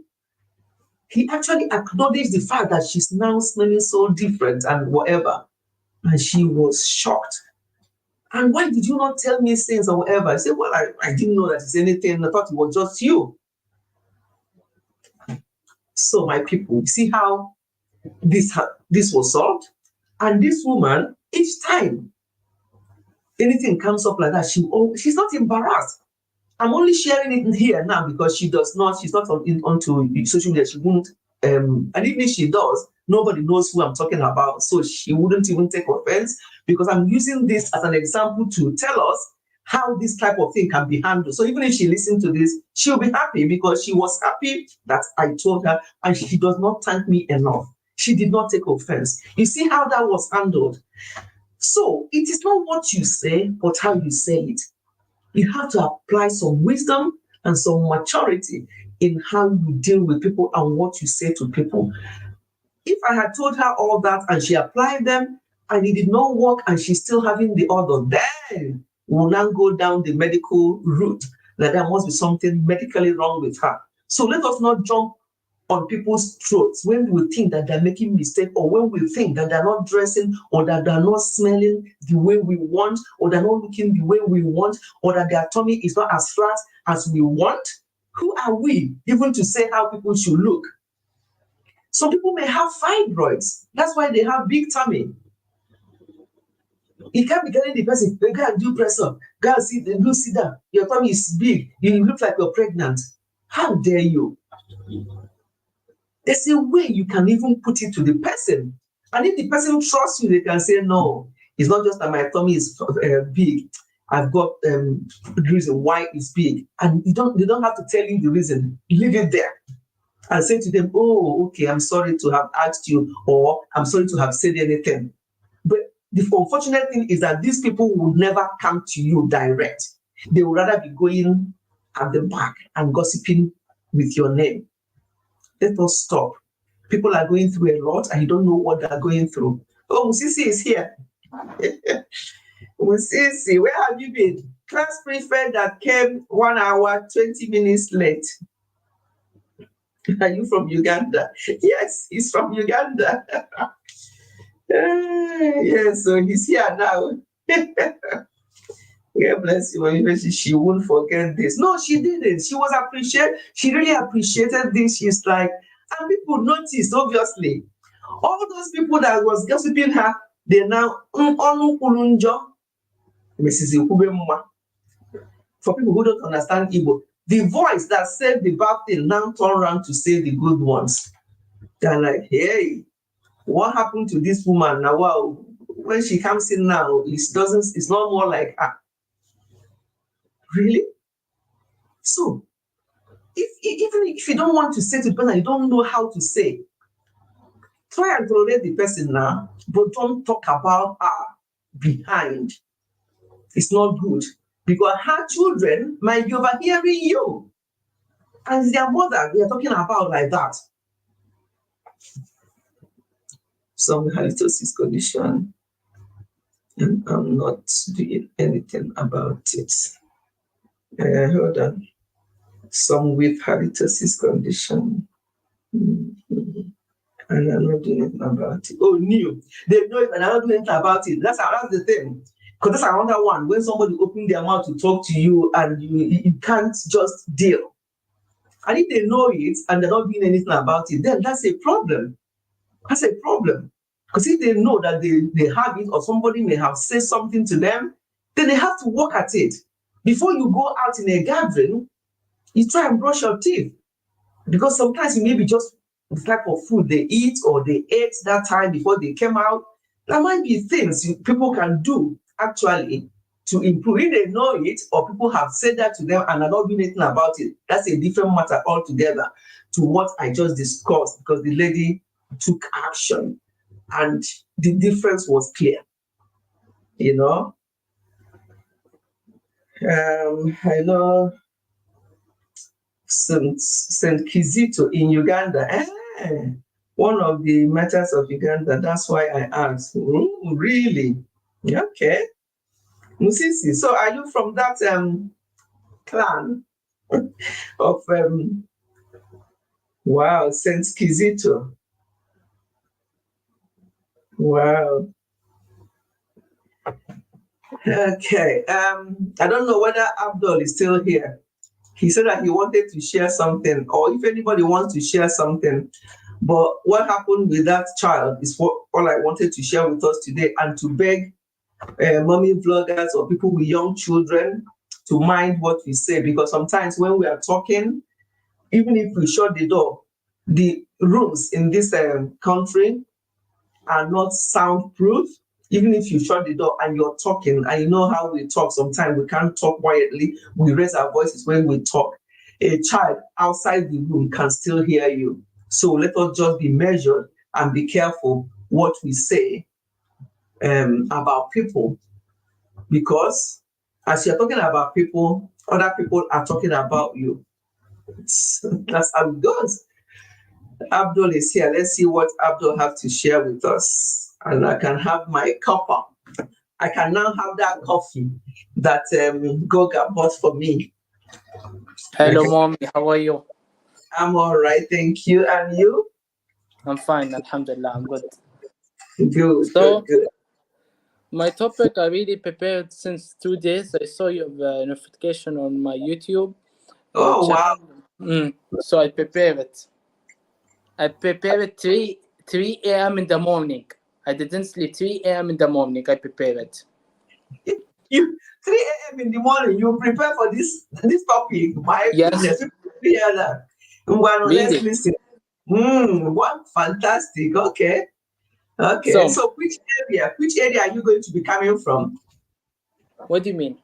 He actually acknowledged the fact that she's now smelling so different and whatever. And she was shocked. And why did you not tell me things or whatever? I said, well, I didn't know that it's anything. I thought it was just you. So my people, see how this was solved? And this woman, each time anything comes up like that, she's not embarrassed. I'm only sharing it here now because she's not onto social media. She won't, and even if she does, nobody knows who I'm talking about. So she wouldn't even take offense, because I'm using this as an example to tell us how this type of thing can be handled. So even if she listens to this, she'll be happy, because she was happy that I told her, and she does not thank me enough. She did not take offense. You see how that was handled? So it is not what you say, but how you say it. You have to apply some wisdom and some maturity in how you deal with people and what you say to people. If I had told her all that and she applied them and it did not work and she's still having the odor, then we'll now go down the medical route, that there must be something medically wrong with her. So let us not jump on people's throats, when we think that they're making mistake, or when we think that they're not dressing, or that they're not smelling the way we want, or they're not looking the way we want, or that their tummy is not as flat as we want, who are we even to say how people should look? Some people may have fibroids. That's why they have big tummy. You can't be telling the person, go and do press up, go and sit down. Your tummy is big. You look like you're pregnant. How dare you? There's a way you can even put it to the person. And if the person trusts you, they can say, no, it's not just that my tummy is big. I've got the reason why it's big. And they don't have to tell you the reason. Leave it there. And say to them, oh, okay, I'm sorry to have asked you, or I'm sorry to have said anything. But the unfortunate thing is that these people will never come to you direct. They would rather be going at the back and gossiping with your name. Let us stop. People are going through a lot and you don't know what they're going through. Oh, Musisi is here. Musisi, where have you been? Class prefect that came 1 hour, 20 minutes late. Are you from Uganda? Yes, he's from Uganda. Yes, so he's here now. God bless you. She won't forget this. No, she didn't. She was appreciated. She really appreciated this. She's like, and people noticed, obviously. All those people that was gossiping her, they now, Mrs. Ikubemwa. For people who don't understand Igbo, the voice that said the bad thing now turn around to say the good ones. They're like, hey, what happened to this woman now? Wow, when she comes in now, it's not more like her. Really? So, even if you don't want to say to the person, you don't know how to say, try and tolerate the person now, but don't talk about her behind. It's not good, because her children might be overhearing you. And their mother, we are talking about like that. Some halitosis condition, and I'm not doing anything about it. Hold on. Some with halitosis condition, and I'm not doing anything about it. Oh, new. They know it and I'm not doing anything about it. That's the thing. Because that's another one. When somebody opens their mouth to talk to you and you can't just deal. And if they know it and they're not doing anything about it, then that's a problem. That's a problem. Because if they know that they have it, or somebody may have said something to them, then they have to work at it. Before you go out in a gathering, you try and brush your teeth. Because sometimes it may be just the type of food they eat or they ate that time before they came out. There might be things people can do actually to improve. If they know it, or people have said that to them and are not doing anything about it, that's a different matter altogether to what I just discussed, because the lady took action and the difference was clear. You know, I know St. Kizito in Uganda. One of the matters of Uganda. That's why I asked. Really? Okay. Musisi, so are you from that clan of wow, St. Kizito? Wow. Okay. I don't know whether Abdul is still here. He said that he wanted to share something, or if anybody wants to share something. But what happened with that child is all I wanted to share with us today, and to beg mommy vloggers or people with young children to mind what we say, because sometimes when we are talking, even if we shut the door, the rooms in this country are not soundproof. Even if you shut the door and you're talking, and you know how we talk, sometimes we can't talk quietly, we raise our voices when we talk. A child outside the room can still hear you. So let us just be measured and be careful what we say about people, because as you're talking about people, other people are talking about you. That's how it goes. Abdul is here. Let's see what Abdul have to share with us. And I can have my cuppa. I can now have that coffee that Goga bought for me. Hello, mommy. How are you? I'm all right, thank you. And you? I'm fine, Alhamdulillah, I'm good. Good, good, So, good. my topic I really prepared since 2 days. I saw your notification on my YouTube Oh, wow. channel. So I prepared it. I prepared it 3 a.m. in the morning. I didn't sleep 3 a.m. in the morning. I prepared it. You 3 a.m. in the morning, you prepare for this topic. My Yes, goodness, we hear that. Well, let's really. listen. What fantastic. Okay. Okay. So, So which area are you going to be coming from? what do you mean?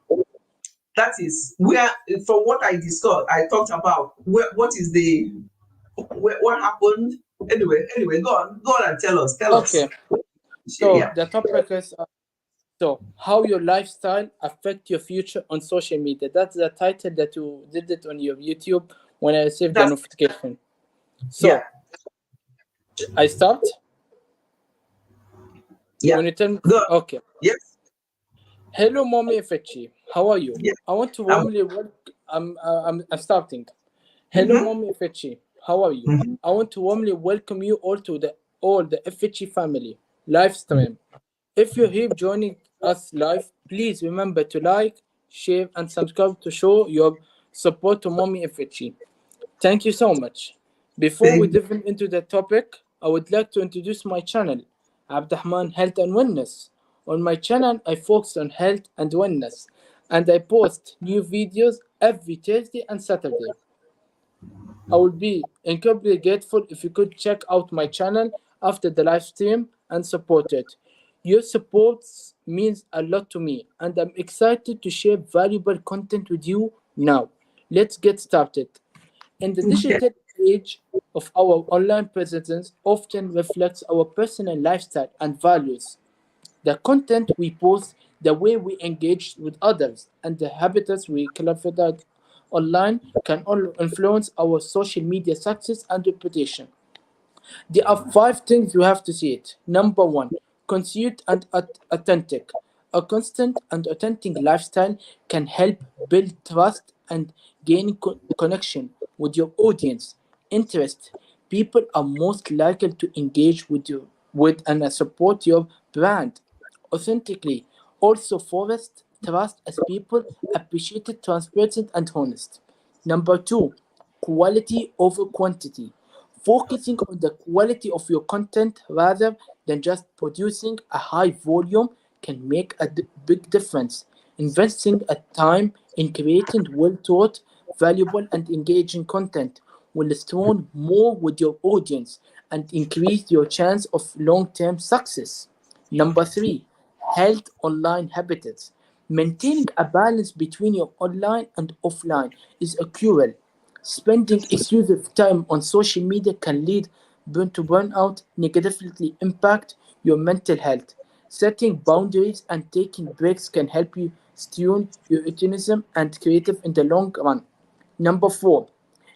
That is where, from what I discussed, I talked about what is what happened. Anyway, go on and tell us. Okay. So Yeah. the topic is so how your lifestyle affect your future on social media. That's the title that you did it on your YouTube when I received the That's notification. yeah. So I start. Yeah. When you tell me, Go. okay. Yes. Hello, mommy Fetchy. How are you? Yeah. I want to Um, warmly welcome. I'm starting. Hello, mhm, mommy Fetchy. How are you? mhm. I want to warmly welcome you all the Fetchy family live stream. If you're here joining us live, please remember to like, share, and subscribe to show your support to mommy Fetchy. Thank you so much. Before we Thank dive into the topic, I would like to introduce my channel, Abdurrahman Health and Wellness. On my channel, I focus on health and wellness, and I post new videos every Thursday and Saturday. I would be incredibly grateful if you could check out my channel after the live stream and support it. Your support means a lot to me, and I'm excited to share valuable content with you now. Let's get started. In the you. digital age of our online presence often reflects our personal lifestyle and values. The content we post, the way we engage with others, and the habits we cultivate online can all influence our social media success and reputation. There are five things you have to see it. Number one, consistent and authentic. A constant and authentic lifestyle can help build trust and gain connection with your audience. Interest. People are most likely to engage with you with and support your brand authentically. Also, forest trust as people appreciate transparent and honest. Number two, quality over quantity. Focusing on the quality of your content rather than just producing a high volume can make a big difference. Investing a time in creating well thought, valuable, and engaging content will strengthen more with your audience and increase your chance of long term success. Number three, health online habits. Maintaining a balance between your online and offline is a crucial. Spending excessive time on social media can lead to burnout, negatively impact your mental health. Setting boundaries and taking breaks can help you tune your optimism and creative in the long run. Number four,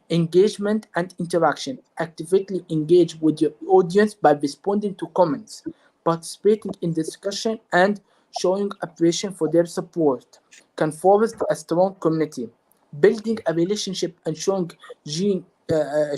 engagement and interaction. Actively engage with your audience by responding to comments, participating in discussion, and showing appreciation for their support can foster a strong community. Building a relationship and showing a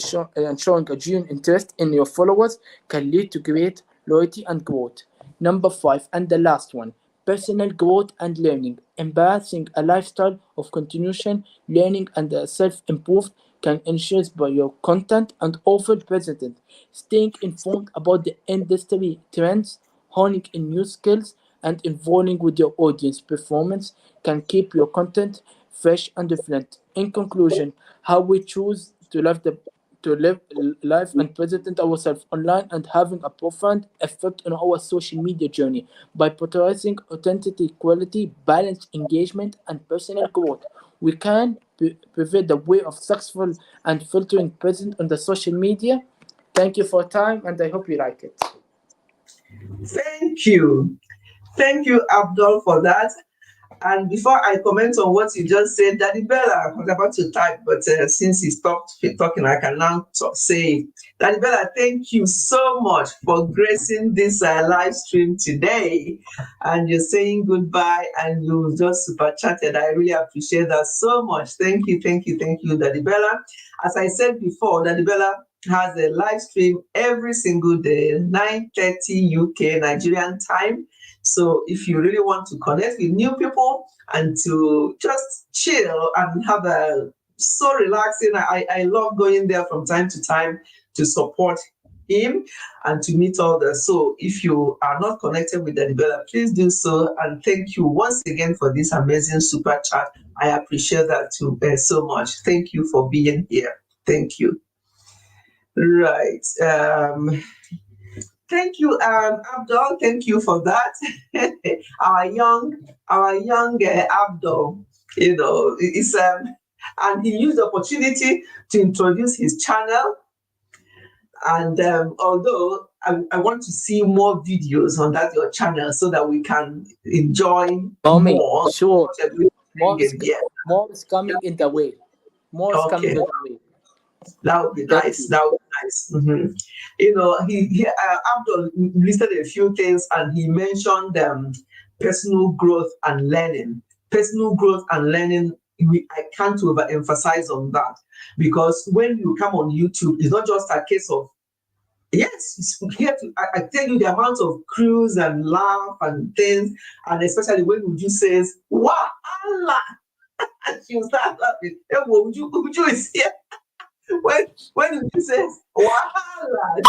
genuine interest in your followers can lead to great loyalty and growth. Number five, and the last one, personal growth and learning. Embracing a lifestyle of continuation, learning, and self improvement can ensure by your content and offer present. Staying informed about the industry trends, honing in new skills, and involving with your audience performance can keep your content fresh and different. In conclusion, how we choose to live life and present ourselves online and having a profound effect on our social media journey by prioritizing authenticity, quality, balanced engagement, and personal growth. We can pivot the way of successful and filtering present on the social media. Thank you for your time, and I hope you like it. Thank you. Thank you, Abdul, for that. And before I comment on what you just said, Daddy Bella, I was about to type, but since he stopped talking, I can now say, Daddy Bella, thank you so much for gracing this live stream today. And you're saying goodbye and you just super chatted. I really appreciate that so much. Thank you, thank you, thank you, Daddy Bella. As I said before, Daddy Bella has a live stream every single day, 9:30 UK Nigerian time. So if you really want to connect with new people and to just chill and have a so relaxing, I love going there from time to time to support him and to meet others. So if you are not connected with Daddy Bella, please do so. And thank you once again for this amazing super chat. I appreciate that too so much. Thank you for being here. Thank you. Right. Thank you, Abdul. Thank you for that. our young Abdul, is and he used the opportunity to introduce his channel. And although I want to see more videos on that your channel so that we can enjoy Mommy, more. sure. More More is coming in the way. More is coming Okay. in the way. That would be Thank nice. you. That would be nice. He Abdul listed a few things and he mentioned personal growth and learning. Personal growth and learning. I can't overemphasize on that because when you come on YouTube, it's not just a case of yes, it's here to I tell you the amount of cruise and laugh and things, and especially when Uju says "Wahala," and she will start laughing. Hey, Uju is here. When Uju says "Wahala,"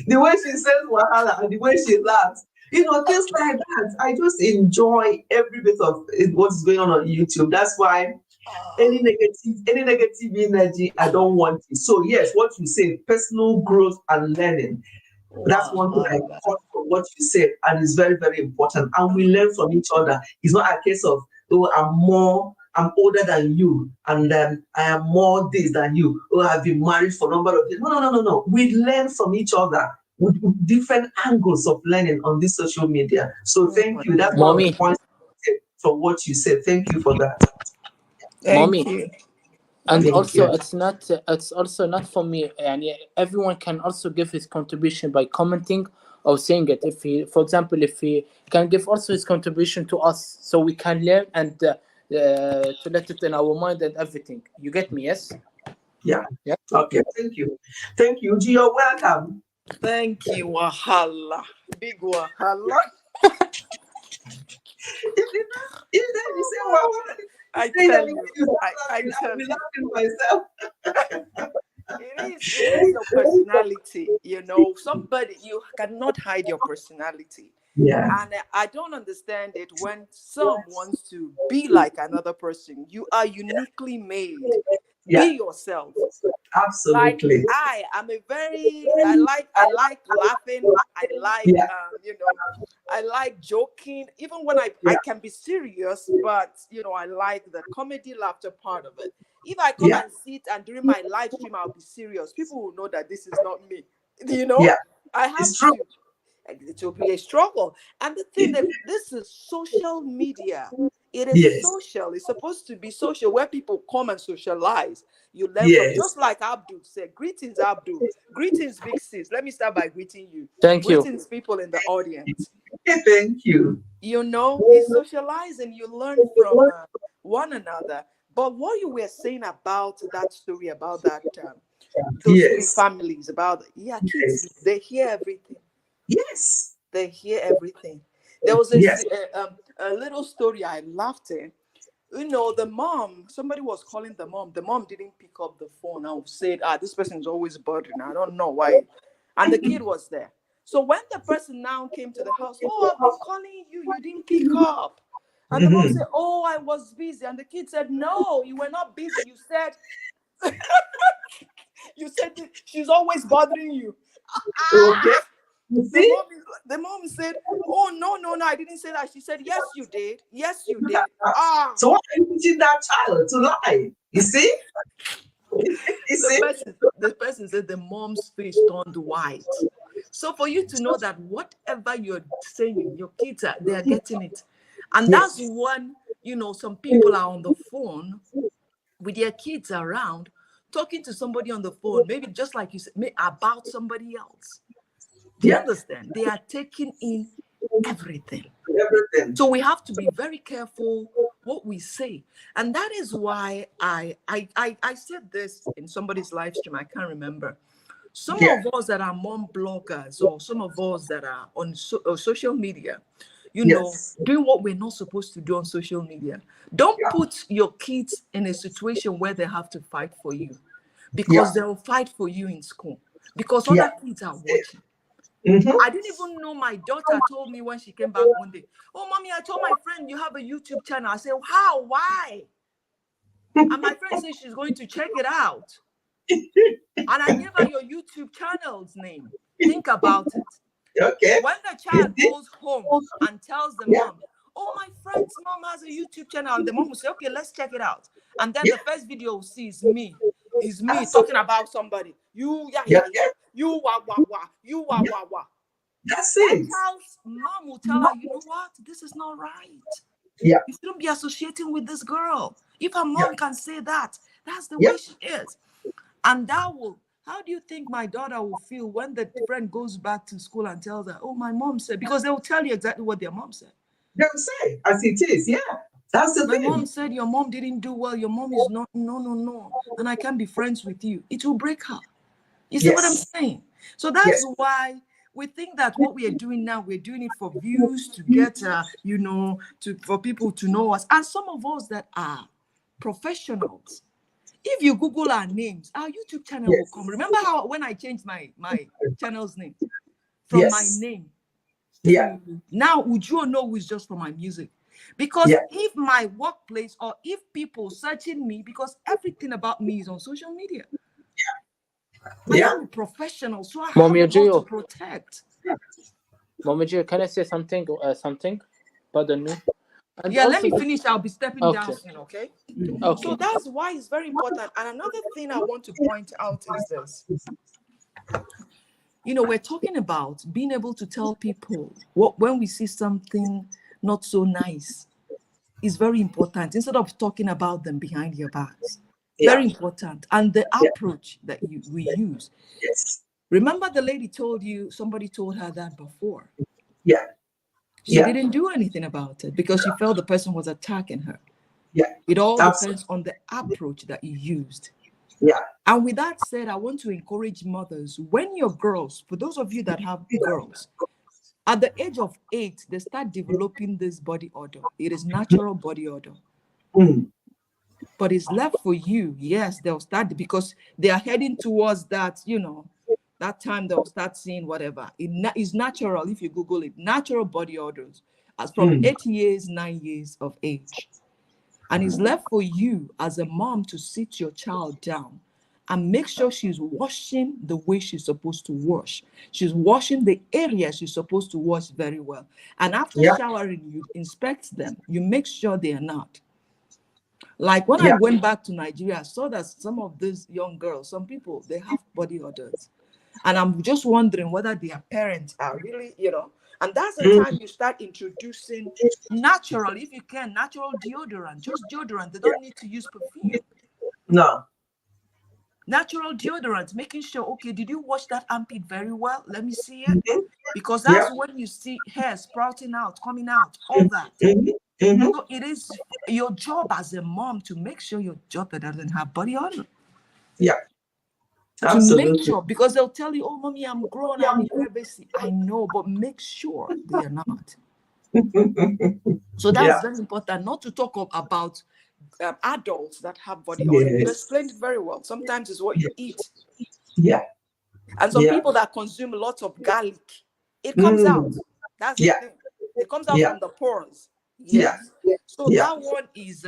the way she says "Wahala" and the way she laughs, things like that. I just enjoy every bit of what's going on YouTube. That's why any negative energy, I don't want it. So yes, what you say, personal growth and learning. That's one thing I got from what you said, and it's very, very important. And we learn from each other. It's not a case of, oh, I'm older than you, and I am more this than you. Oh, I've been married for a number of years. No. We learn from each other with different angles of learning on this social media. So thank you. That's one of the Mommy, points from what you said. Thank you for that. Mommy. Thank you. And Thank also, you. it's also not for me. And everyone can also give his contribution by commenting or saying it. If he, for example, if he can give also his contribution to us, so we can learn and to let it in our mind and everything. You get me? Yes. Yeah. Yeah. Okay. Thank you. Thank you. Gio, welcome. Thank you, Wahala. Big Wahala. You say, well, I say that tell you, I tell I'll be you. laughing myself. It is your personality, somebody, you cannot hide your personality. Yeah. And I don't understand it when some wants to be like another person. You are uniquely made. Yeah. Be yourself. Like Absolutely. I like laughing. I like Yeah. I like joking. Even when I can be serious, but I like the comedy laughter part of it. If I come Yeah. and sit and during my live stream I'll be serious, people will know that this is not me. Yeah. I have It's true. to. It will be a struggle. And the thing that this is social media. It is Yes. social. It's supposed to be social where people come and socialize. You learn from, Yes. just like Abdul said. Greetings, Abdul. Greetings, big sis. Let me start by greeting you. Thank you. Greetings, people in the audience. Thank you. It's socializing. You learn from one another. But what you were saying about that story, about that those three Yes. families, about kids, Yes. they hear everything. Yes. They hear everything. There was Yes. a little story I laughed at. The mom, somebody was calling the mom. The mom didn't pick up the phone and said, this person is always bothering. I don't know why. And the kid was there. So when the person now came to the house, I've been calling you. You didn't pick up. And the mom said, I was busy. And the kid said, no, you were not busy. You said, she's always bothering you. Okay. You see? The mom said, oh, no, I didn't say that. She said, yes, you did. Yes, you did. So why are you teaching that child to lie? You see? You see? The person said the mom's face turned white. So for you to know that whatever you're saying, your kids they are getting it. And Yes. that's when, some people are on the phone with their kids around, talking to somebody on the phone, maybe just like you said, about somebody else. Do you Yeah. understand? They are taking in everything. Everything. So we have to be very careful what we say. And that is why I said this in somebody's live stream. I can't remember. Some Yeah. of us that are mom bloggers, or some of us that are on social media, Yes. doing what we're not supposed to do on social media. Don't Yeah. put your kids in a situation where they have to fight for you, Yeah. because they'll fight for you in school, because Yeah. other kids are watching. Mm-hmm. I didn't even know. My daughter told me when she came back one day, "Oh, mommy, I told my friend you have a YouTube channel." I said, "How? Why?" And my friend said she's going to check it out. And I gave her your YouTube channel's name. Think about it. Okay. When the child goes home and tells the Yeah. mom, "Oh, my friend's mom has a YouTube channel," and the mom will say, "Okay, let's check it out." And then Yeah. the first video will see is me Absolutely. talking about somebody. You, yeah, Yeah. yeah, yeah. You, wah, wah, wah. You, wah, Yeah. wah, wah. That's That it. child's mom will tell her, "You know what? This is not right. Yeah. You shouldn't be associating with this girl. If her Yeah. mom can say that, that's the Yeah. way she is." And how do you think my daughter will feel when the friend goes back to school and tells her, "Oh, my mom said," because they will tell you exactly what their mom said. They'll say as it is. Yeah. That's the "My thing. mom said your mom didn't do well. Your mom is not, no, no, no. And I can't be friends with you." It will break her. You see what I'm Yes. saying? So that's Yes. why we think that what we are doing now, we're doing it for views, to get, for people to know us. And some of us that are professionals, if you Google our names, our YouTube channel will Yes. come. Remember how when I changed my channel's name from my Yes. name Yeah. to now Uju Onowu is just for my music. Because Yeah. if my workplace, or if people searching me, because everything about me is on social media, I Yeah. am a professional, so I have Mommy a lot to Gio, protect. Mommy Gio, can I say something? Something? Pardon me. And Yeah, let also, me finish. I'll be stepping down okay, soon, okay? So okay. that's why it's very important. And another thing I want to point out is this. We're talking about being able to tell people when we see something not so nice is very important, instead of talking about them behind your backs. Yeah. Very important. And the Yeah. approach that we use. Yes. Remember the lady somebody told her that before. Yeah. She Yeah. didn't do anything about it because she felt the person was attacking her. Yeah. It all Absolutely. depends on the approach that you used. Yeah. And with that said, I want to encourage mothers, when your girls, for those of you that have girls, at the age of 8, they start developing this body odor. It is natural body odor. Mm. But it's left for you. Yes, they'll start, because they are heading towards that, that time they'll start seeing whatever. It's natural. If you Google it, natural body odors, as from 8 years, 9 years of age. And it's left for you as a mom to sit your child down and make sure she's washing the way she's supposed to wash. She's washing the areas she's supposed to wash very well. And after Yeah. showering, you inspect them. You make sure they are not. Like when I Yeah. went back to Nigeria, I saw that some of these young girls, some people, they have body odors. And I'm just wondering whether their parents are really, and that's the time you start introducing natural, if you can, natural deodorant, just deodorant. They don't need to use perfume. No. Natural deodorant, making sure, okay, did you wash that armpit very well? Let me see it. Mhm. Because Yeah. that's when you see hair sprouting out, coming out, all that. Mhm. Mhm. So it is your job as a mom to make sure your daughter doesn't have body odor. Yeah. To make Absolutely. sure, because they'll tell you, "Oh, mommy, I'm grown, I'm in privacy." I know, but make sure they are not. So that's Yeah. very important, not to talk about adults that have body odor. You Yes. explained it very well. Sometimes it's what you eat. Yeah. And some Yeah. people that consume lots of garlic, it comes out. That's the Yeah. thing. It comes out Yeah. from the pores. Yeah. Yes. So Yeah. that one is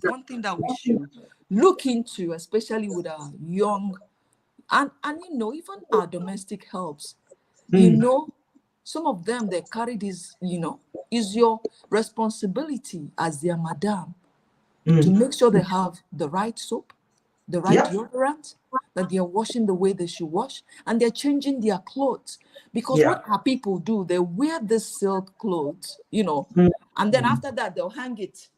one thing that we should look into, especially with our young, and even our domestic helps. Some of them, they carry this, is your responsibility as their madam to make sure they have the right soap, the right Yeah. deodorant, that they are washing the way they should wash, and they're changing their clothes. Because Yeah. what our people do, they wear this silk clothes, Mm. and then after that, they'll hang it.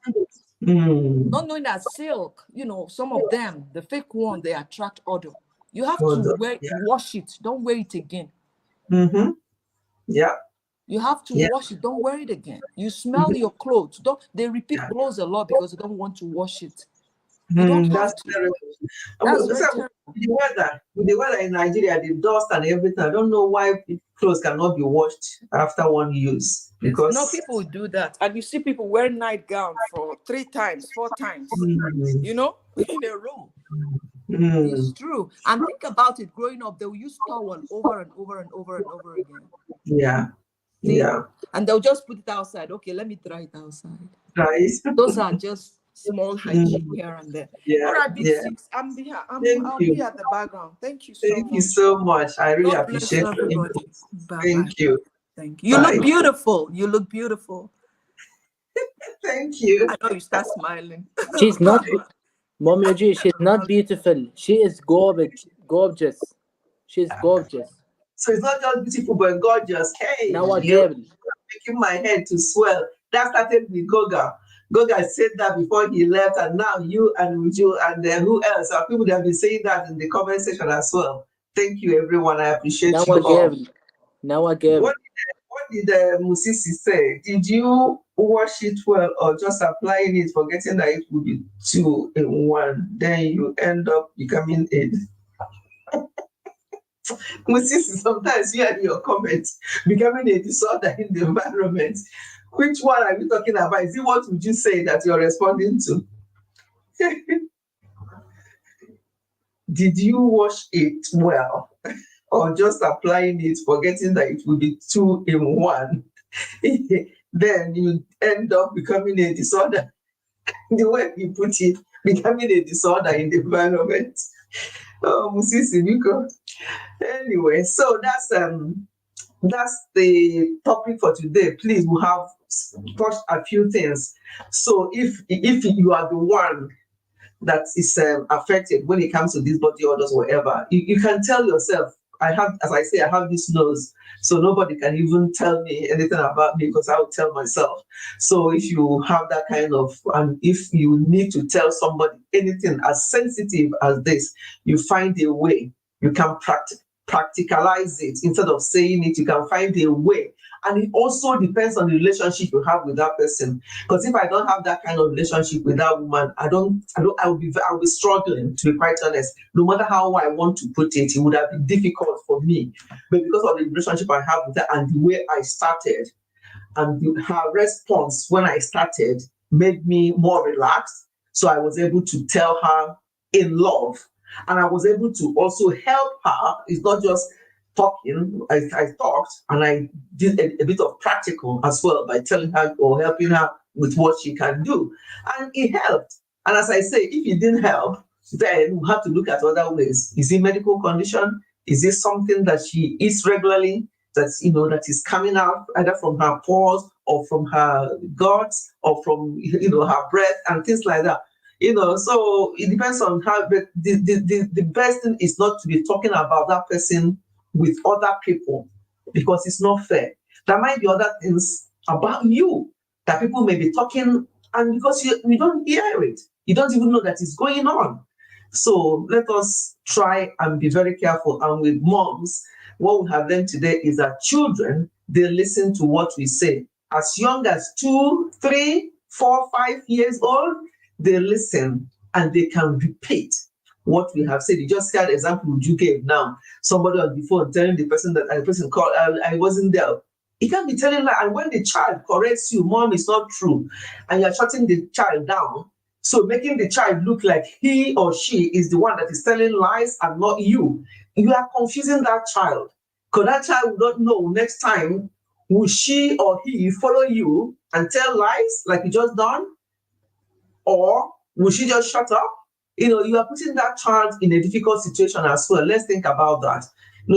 Mm. Not knowing that silk, some of them, the fake one, they attract odor. You have Hold to on. Yeah. wash it. Don't wear it again. Mm-hmm. Yeah. You have to Yeah. wash it. Don't wear it again. You smell your clothes. They repeat Yeah. clothes a lot because they don't want to wash it. You don't have That's to. terrible. That's very So terrible. with the weather in Nigeria, the dust and everything, I don't know why clothes cannot be washed after one use. No, Because people do that. And you see people wear nightgown for 3 times, 4 times, mm, in a row. mm, It's true. And think about it, growing up, they'll use towel over and over and over and over again. yeah. See? Yeah. And they'll just put it outside. Okay, let me dry it outside. Right. Those are just small hygiene here and there. Yeah. All right, Big Yeah. Six. I'll Thank be you. at the background. Thank you so Thank you much. so much. I really God bless appreciate your everybody. input. Bye-bye. Thank you. Thank you. You Bye. look beautiful. You look beautiful. Thank you. I know you start smiling. She's not, Bye-bye. Mom Eugene, she's not beautiful. She is gorgeous. She's gorgeous. So it's not just beautiful but gorgeous. Hey, Now you're again, making my head to swell. That started with Goga. Goga said that before he left, and now you and Uju and who else? Are people that have been saying that in the comment section as well. Thank you, everyone. I appreciate now you all. again, now again. What did Musisi say? Did you wash it well or just applying it, forgetting that it would be 2 in 1? Then you end up becoming a Musisi, sometimes you and your comments becoming a disorder in the environment. Which one are you talking about? Is it what would you say that you're responding to? Did you wash it well or just applying it, forgetting that it will be 2 in 1? Then you end up becoming a disorder. The way you put it, becoming a disorder in the environment. Oh, Musisi, Nico. Anyway, so that's the topic for today. Please, we have touched a few things. So if you are the one that is affected when it comes to these body odors, whatever, you can tell yourself, I have this nose, so nobody can even tell me anything about me because I will tell myself. So if you have that kind of, and if you need to tell somebody anything as sensitive as this, you find a way. You can practicalize it instead of saying it. You can find a way. And it also depends on the relationship you have with that person. Because if I don't have that kind of relationship with that woman, I'll be struggling, to be quite honest. No matter how I want to put it, it would have been difficult for me. But because of the relationship I have with her and the way I started, and her response when I started made me more relaxed. So I was able to tell her in love. And I was able to also help her. It's not just talking. I talked and I did a bit of practical as well by telling her or helping her with what she can do. And it helped. And as I say, if it didn't help, then we have to look at other ways. Is it medical condition? Is it something that she eats regularly that is coming out either from her pores or from her guts or from her breath and things like that? So it depends on how. But the best thing is not to be talking about that person with other people because it's not fair. There might be other things about you that people may be talking, and because you don't hear it, you don't even know that it's going on. So let us try and be very careful. And with moms, what we have learned today is that children, they listen to what we say. As young as 2, 3, 4, 5 years old, they listen and they can repeat what we have said. You just had example you gave now. Somebody on the phone telling the person that the person called, I wasn't there. He can't be telling lie. And when the child corrects you, Mom, it's not true, and you're shutting the child down, so making the child look like he or she is the one that is telling lies and not you, you are confusing that child. Because that child will not know next time, will she or he follow you and tell lies like you just done? Or will she just shut up? You are putting that child in a difficult situation as well. Let's think about that.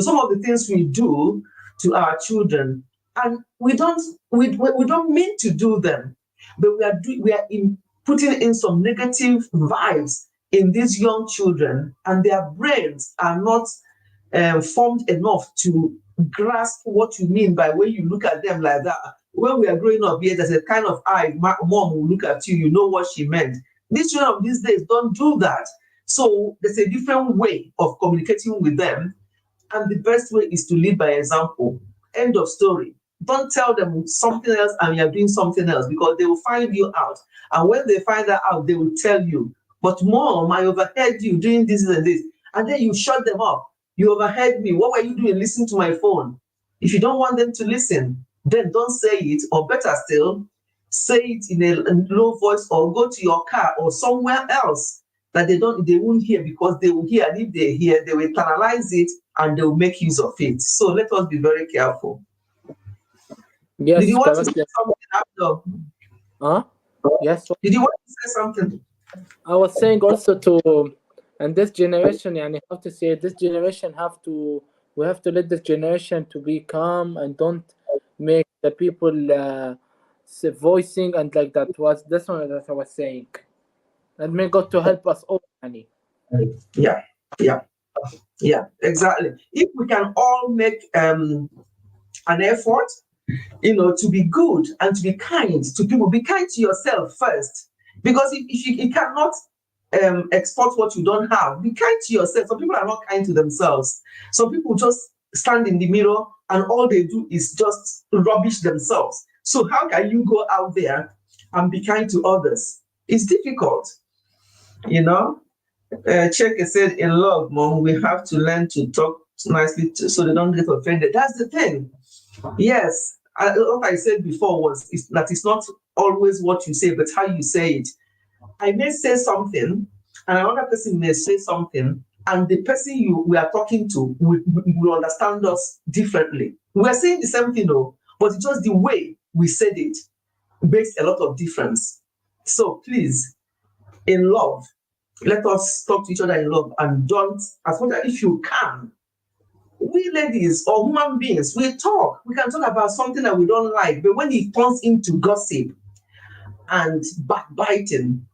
Some of the things we do to our children, and we don't mean to do them, but we are putting in some negative vibes in these young children, and their brains are not formed enough to grasp what you mean by when you look at them like that. When we are growing up here, there's a kind of eye, mom will look at you, you know what she meant. These children of these days don't do that. So there's a different way of communicating with them. And the best way is to lead by example. End of story. Don't tell them something else and you're doing something else, because they will find you out. And when they find that out, they will tell you, but mom, I overheard you doing this and this. And then you shut them up. You overheard me. What were you doing? Listen to my phone. If you don't want them to listen, then don't say it, or better still, say it in a low voice, or go to your car or somewhere else that they won't hear, because they will hear, and if they hear, they will internalize it and they will make use of it. So let us be very careful. Yes, Did you want to correct. say something, Abdul? Huh? Yes. Did you want to say something? I was saying also to, and this generation, yani, how to say, this generation we have to let this generation to be calm and don't make the people voicing and like that. That's one that I was saying. And may God to help us all, yani. Yeah, exactly. If we can all make an effort, to be good and to be kind to people, be kind to yourself first. Because if you cannot export what you don't have, be kind to yourself. Some people are not kind to themselves. Some people just stand in the mirror and all they do is just rubbish themselves. So how can you go out there and be kind to others? It's difficult, Cheke said, in love, mom, we have to learn to talk nicely so they don't get offended. That's the thing. Yes, what I said before that it's not always what you say, but how you say it. I may say something, and another person may say something, and the person we are talking to will understand us differently. We are saying the same thing, though, but it's just the way we said it makes a lot of difference. So please, in love, let us talk to each other in love, and don't, as much as if you can, we ladies or human beings, we can talk about something that we don't like, but when it turns into gossip and backbiting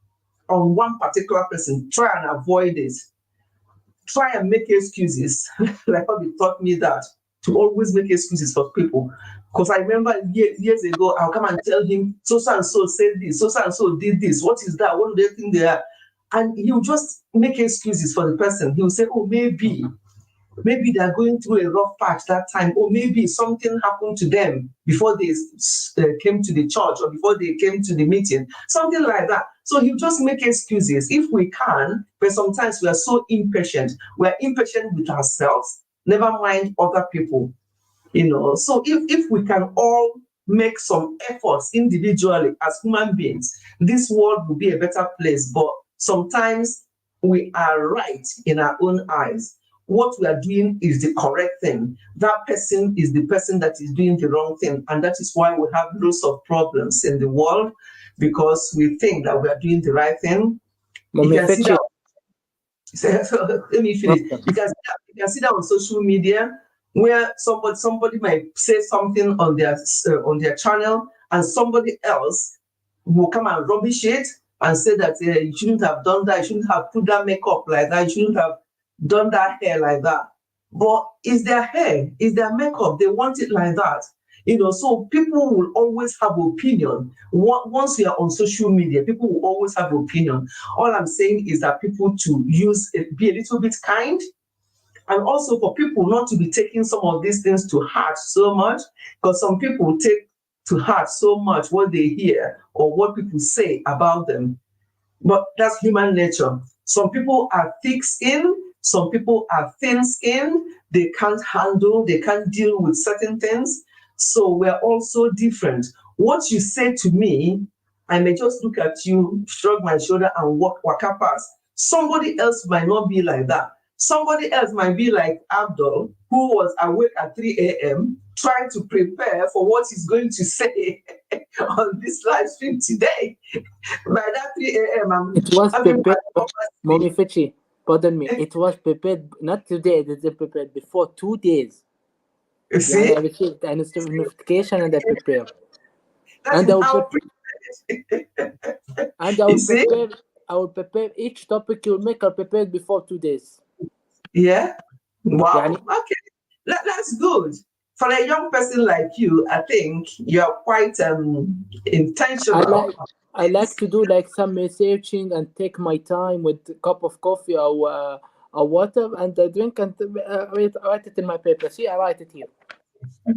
on one particular person, try and avoid it. Try and make excuses. Like how they taught me that, to always make excuses for people. Because I remember years ago, I'll come and tell him, so and so said this, so and so did this. What is that? What do they think they are? And he'll just make excuses for the person. He'll say, oh, maybe they're going through a rough patch that time, or maybe something happened to them before they came to the church or before they came to the meeting, something like that. So you just make excuses if we can, but sometimes we are so impatient. We're impatient with ourselves, never mind other people. So if we can all make some efforts individually as human beings, this world will be a better place. But sometimes we are right in our own eyes. What we are doing is the correct thing. That person is the person that is doing the wrong thing. And that is why we have lots of problems in the world, because we think that we are doing the right thing. You can see that. Let me finish. You can see that on social media, where somebody might say something on their channel, and somebody else will come and rubbish it and say that you shouldn't have done that, you shouldn't have put that makeup like that, you shouldn't have done that hair like that. But it's their hair, it's their makeup, they want it like that. So people will always have opinion. Once we are on social media, people will always have opinion. All I'm saying is that people to be a little bit kind, and also for people not to be taking some of these things to heart so much, because some people take to heart so much what they hear or what people say about them. But that's human nature. Some people are thick-skinned, some people are thin-skinned, they can't deal with certain things. So we're also different. What you say to me, I may just look at you, shrug my shoulder, and walk past. Somebody else might not be like that. Somebody else might be like Abdul, who was awake at 3 a.m. trying to prepare for what he's going to say on this live stream today. By that 3 a.m., it was prepared. Mommy Fichi, pardon me. It was prepared not today. It is prepared before 2 days. You see? Yeah, I received a notification and I prepared. That And is how I will prepare. I will prepare each topic you make. I'll prepare it before 2 days. Yeah. Wow. يعني Okay. That's good. For a young person like you, I think you're quite intentional. I like to do like some researching and take my time with a cup of coffee or water, and I drink and write it in my paper. See, I write it here.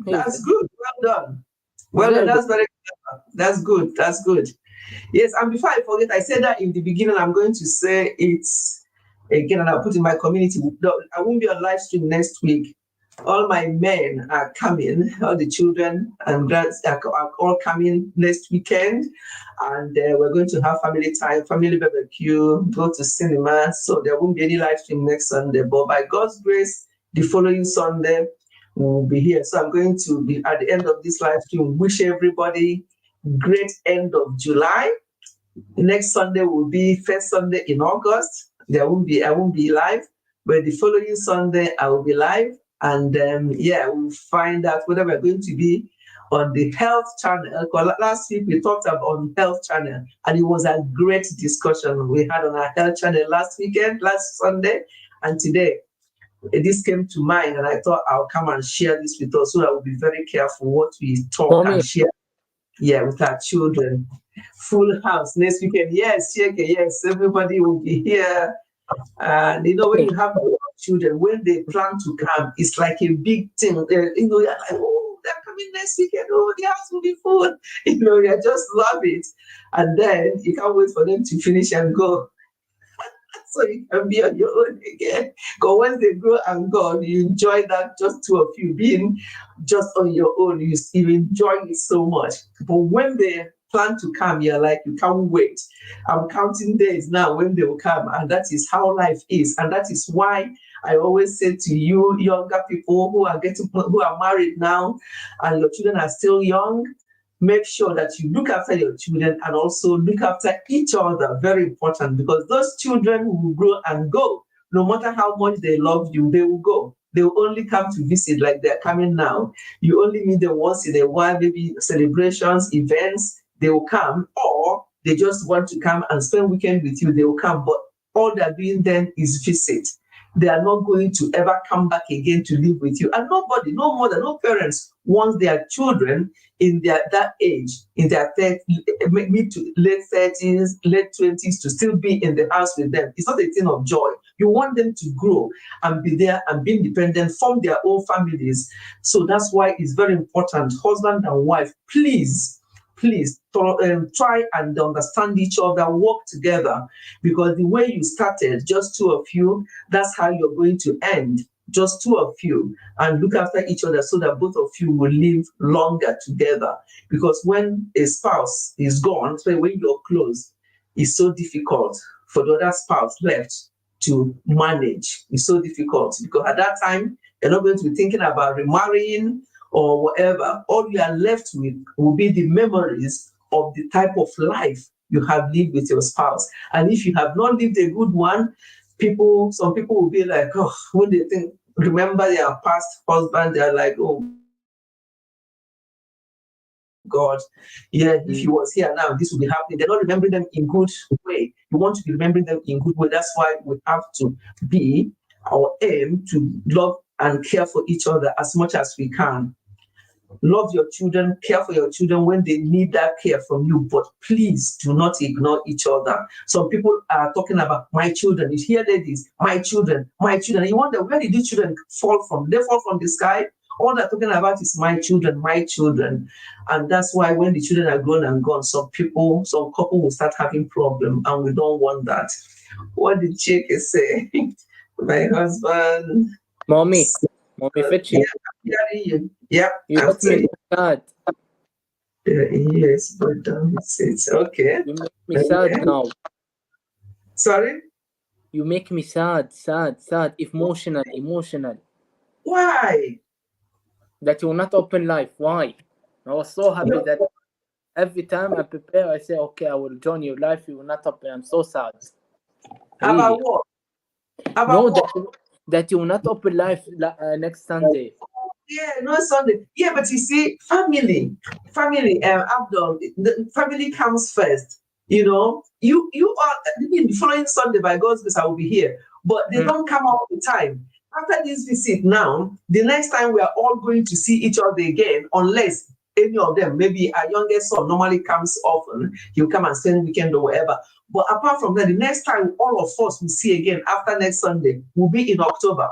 That's Here. good. Well done. Well done. Very good. That's very clever. That's good. That's good. Yes, and before I forget, I said that in the beginning. I'm going to say it again, and I'll put in my community. No, I won't be on live stream next week. All my men are coming, all the children and grands are all coming next weekend, and we're going to have family time, family barbecue, go to cinema. So there won't be any live stream next Sunday, but by God's grace, the following Sunday we'll be here. So I'm going to be at the end of this live stream. Wish everybody great end of July. Next Sunday will be first Sunday in August. I won't be live, but the following Sunday I will be live, and we'll find out whether we're going to be on the health channel. Last week we talked about on health channel, and it was a great discussion we had on our health channel last Sunday, and today. This came to mind, and I thought I'll come and share this with us, so I will be very careful what we talk Mommy, and share. Yeah, with our children. Full house next weekend. Yes, Cheke, yes, everybody will be here. And when you have children, when they plan to come, it's like a big thing. You're like, oh, they're coming next weekend. Oh, the house will be full. You just love it. And then you can't wait for them to finish and go. So you can be on your own again. Because once they grow and gone, you enjoy that, just two of you being just on your own. You enjoy it so much. But when they plan to come, you're like, you can't wait. I'm counting days now when they will come. And that is how life is. And that is why I always say to you, younger people who are married now and your children are still young, make sure that you look after your children and also look after each other. Very important, because those children will grow and go. No matter how much they love you, they will go. They will only come to visit like they're coming now. You only meet them once in a while, maybe celebrations, events, they will come, or they just want to come and spend weekend with you, they will come. But all they're doing then is visit. They are not going to ever come back again to live with you. And nobody, no mother, no parents wants their children in that age, in their mid to late 30s, late 20s, to still be in the house with them. It's not a thing of joy. You want them to grow and be there and be independent, form their own families. So that's why it's very important, husband and wife, please try and understand each other, work together, because the way you started, just two of you, that's how you're going to end, just two of you, and look after each other so that both of you will live longer together. Because when a spouse is gone, so when you're close, it's so difficult for the other spouse left to manage. It's so difficult because at that time, you're not going to be thinking about remarrying or whatever. All you are left with will be the memories of the type of life you have lived with your spouse. And if you have not lived a good one, some people will be like, oh, when they remember their past husband, they're like, oh God, yeah, if he was here now, this would be happening. They're not remembering them in good way. You want to be remembering them in good way. That's why we have to be our aim to love and care for each other as much as we can. Love your children, care for your children when they need that care from you, but please do not ignore each other. Some people are talking about my children. You hear ladies, my children, my children. You wonder, where did these children fall from? They fall from the sky. All they're talking about is my children, my children. And that's why when the children are grown and gone, some couple will start having problems, and we don't want that. What did Chike say? My husband. Mommy, Fetchy. Yeah, you make me sad. Yes, but it's okay. You make me sad now. Sorry? You make me sad, emotional. Why? That you will not open life. Why? I was so happy that every time I prepare, I say, okay, I will join your life. You will not open. I'm so sad. Really. About what? That you will not open life next Sunday. Yeah, no Sunday. Yeah, but you see, family, Abdul, the family comes first. You know, you are the following Sunday by God's grace, I will be here. But they don't come all the time. After this visit now, the next time we are all going to see each other again, unless any of them, maybe our youngest son normally comes often, he'll come and spend weekend or whatever. But apart from that, the next time all of us will see again after next Sunday will be in October.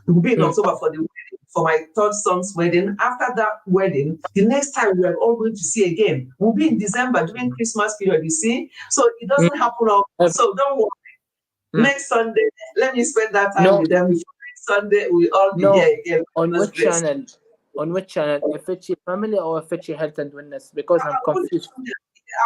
It will be in October for the wedding, for my third son's wedding. After that wedding, the next time we are all going to see again will be in December during Christmas period, you see. So it doesn't happen all. So don't worry. Next Sunday, let me spend that time with them. Before next Sunday, we'll all be here again. On which channel? On which channel? Ifechi Family or Ifechi Health and Wellness? Because I'm confused.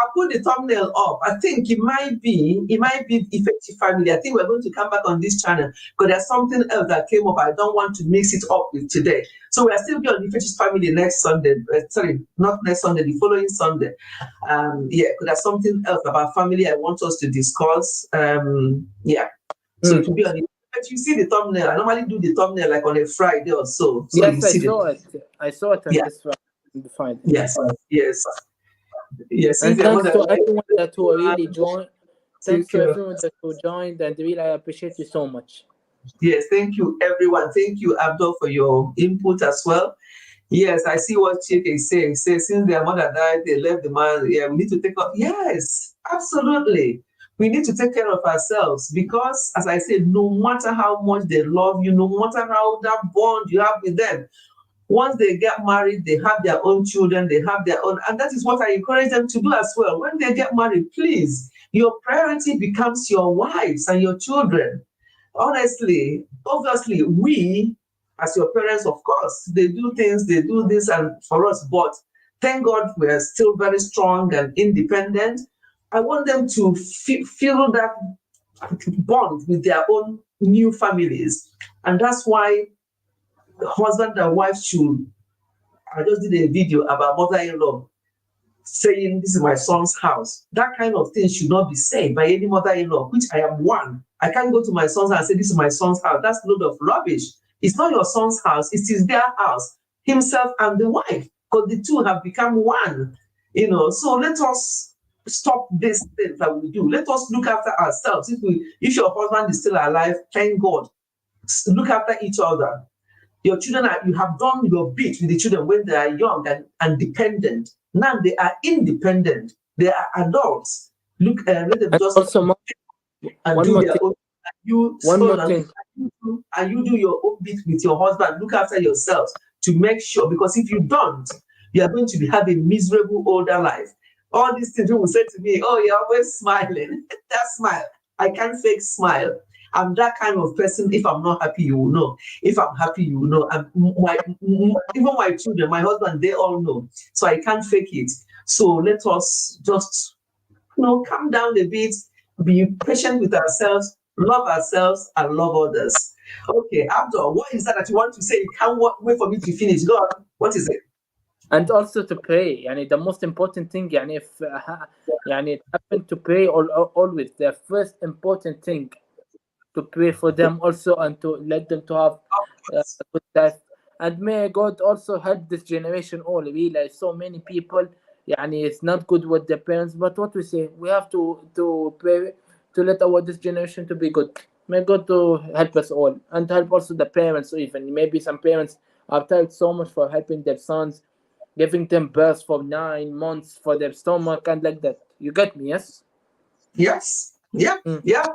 I'll put the thumbnail up. I think it might be Effective Family. I think we're going to come back on this channel because there's something else that came up. I don't want to mix it up with today. So we'll still be on Effective Family next Sunday. Sorry, not next Sunday, the following Sunday. Yeah, because there's something else about family I want us to discuss. Yeah. So it will be on the, but you see the thumbnail. I normally do the thumbnail like on a Friday or so. So yes, you see I saw it on this Friday. Yes. Yes, and thanks to everyone that who really joined. Thanks to everyone that who joined, and really I appreciate you so much. Yes, thank you everyone. Thank you, Abdul, for your input as well. Yes, I see what Chike is saying. He says since their mother died, they left the man. Yeah, we need to take up. Yes, absolutely. We need to take care of ourselves because, as I said, no matter how much they love you, no matter how that bond you have with them, once they get married, they have their own children, they have their own, and that is what I encourage them to do as well. When they get married, please, your priority becomes your wives and your children. Honestly, obviously, we, as your parents, of course, they do things, they do this and for us, but thank God we're still very strong and independent. I want them to feel that bond with their own new families. And that's why husband and wife should. I just did a video about mother-in-law saying this is my son's house. That kind of thing should not be said by any mother-in-law, which I am one. I can't go to my son's house and say this is my son's house. That's a load of rubbish. It's not your son's house, it is their house, himself and the wife, because the two have become one. So let us stop this thing that we do. Let us look after ourselves. If your husband is still alive, thank God. Look after each other. Your children you have done your bit with the children when they are young and dependent. Now they are independent. They are adults. Let them just also and do their own. And you do your own bit with your husband. Look after yourselves to make sure, because if you don't, you are going to have a miserable older life. All these things people say to me, "Oh, you're always smiling." That smile, I can't fake smile. I'm that kind of person. If I'm not happy, you will know. If I'm happy, you will know. And even my children, my husband, they all know. So I can't fake it. So let us just, calm down a bit, be patient with ourselves, love ourselves, and love others. Okay, Abdul, what is that you want to say? You can't wait for me to finish. Go on. What is it? And also to pray. The most important thing, if it happened to pray always, the first important thing to pray for them also and to let them to have a good life. And may God also help this generation all. Realize so many people, it's not good with their parents, but what we say, we have to pray to let this generation to be good. May God to help us all and help also the parents even. Maybe some parents are tired so much for helping their sons, giving them birth for 9 months for their stomach and like that. You get me, yes? Yes. Yeah. Yeah.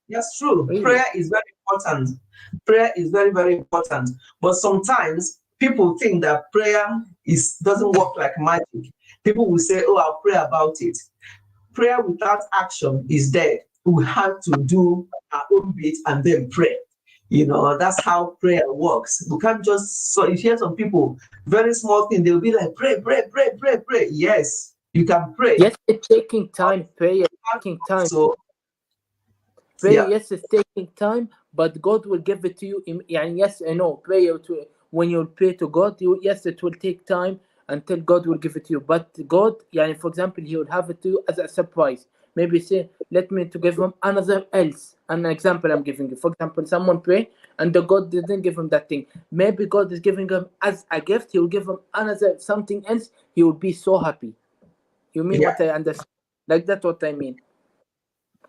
That's true. Really? Prayer is very important. Prayer is very, very important. But sometimes people think that prayer doesn't work like magic. People will say, "Oh, I'll pray about it." Prayer without action is dead. We have to do our own bit and then pray. That's how prayer works. We can't just, so you hear some people, very small thing, they'll be like, pray, pray, pray, pray, pray. Yes, you can pray. Yes, it's taking time. Prayer taking time. So, prayer, yes, it's taking time, but God will give it to you. Yes, I know. Prayer, when you pray to God, yes, it will take time until God will give it to you. But God, for example, He will have it to you as a surprise. Maybe say, let me to give him another else. An example I'm giving you. For example, someone pray and the God didn't give him that thing. Maybe God is giving him as a gift. He will give him another something else. He will be so happy. You mean what I understand? Like that's what I mean.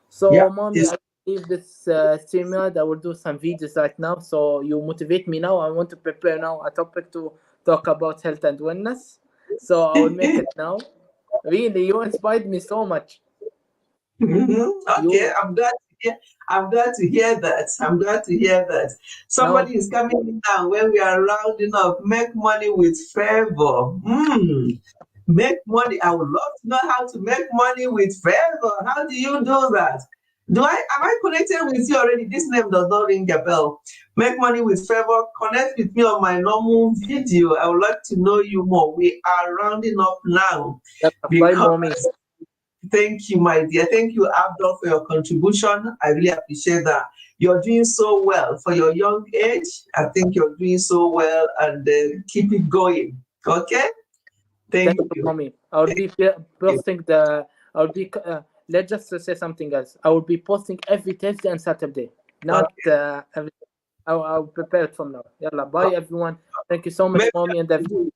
So, Yeah. mommy, It's I leave this StreamYard. I will do some videos right now. So you motivate me now. I want to prepare now a topic to talk about health and wellness. So I will make it now. Really, you inspired me so much. Mhm. Okay, You I'm glad to hear. I'm glad to hear that. I'm glad to hear that. now, Somebody is coming in now when we are rounding up. Make money with favor. Make money. I would love to know how to make money with favor. How do you do that? Am I connected with you already? This name does not ring a bell. Make money with favor. Connect with me on my normal video. I would like to know you more. We are rounding up now bye, because mommy. thank you, my dear. Thank you, Abdul, for your contribution. I really appreciate that. You're doing so well for your young age. I think you're doing so well, and keep it going. Okay? Thank Thank you, you. mommy. I will be posting the. I will be. Let's just say something else. I will be posting every Thursday and Saturday. Not Okay. every. I'll prepare it from now. Yalla, bye everyone. Thank you so much, Make mommy and sure everyone.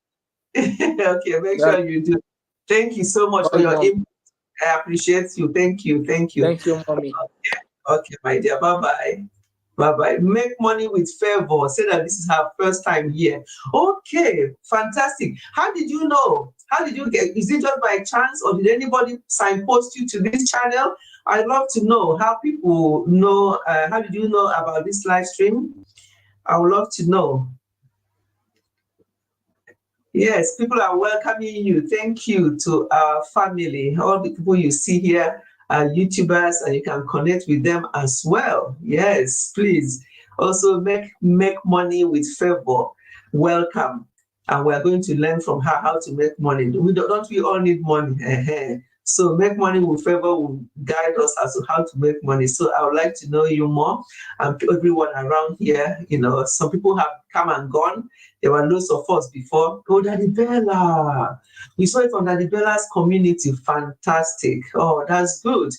you do. Okay, make Yalla, sure you do. Thank you so much for bye, your mom. input. I appreciate you. Thank you. Thank you. Thank you, mommy. Okay, my dear. Bye bye. Bye bye. Make money with favor. Say that this is her first time here. Okay, fantastic. How did you know? How did you get? Is it just by chance, or did anybody signpost you to this channel? I'd love to know how people know. How did you know about this live stream? I would love to know. Yes, people are welcoming you. Thank you to our family. All the people you see here are YouTubers, and you can connect with them as well. Yes, please. Also, make money with favor. Welcome. And we're going to learn from her how to make money. Don't we all need money? So make money with favor will guide us as to how to make money. So I would like to know you more, and everyone around here. Some people have come and gone. There were loads of us before. Oh, Daddy Bella. We saw it on Daddy Bella's community. Fantastic. Oh, that's good.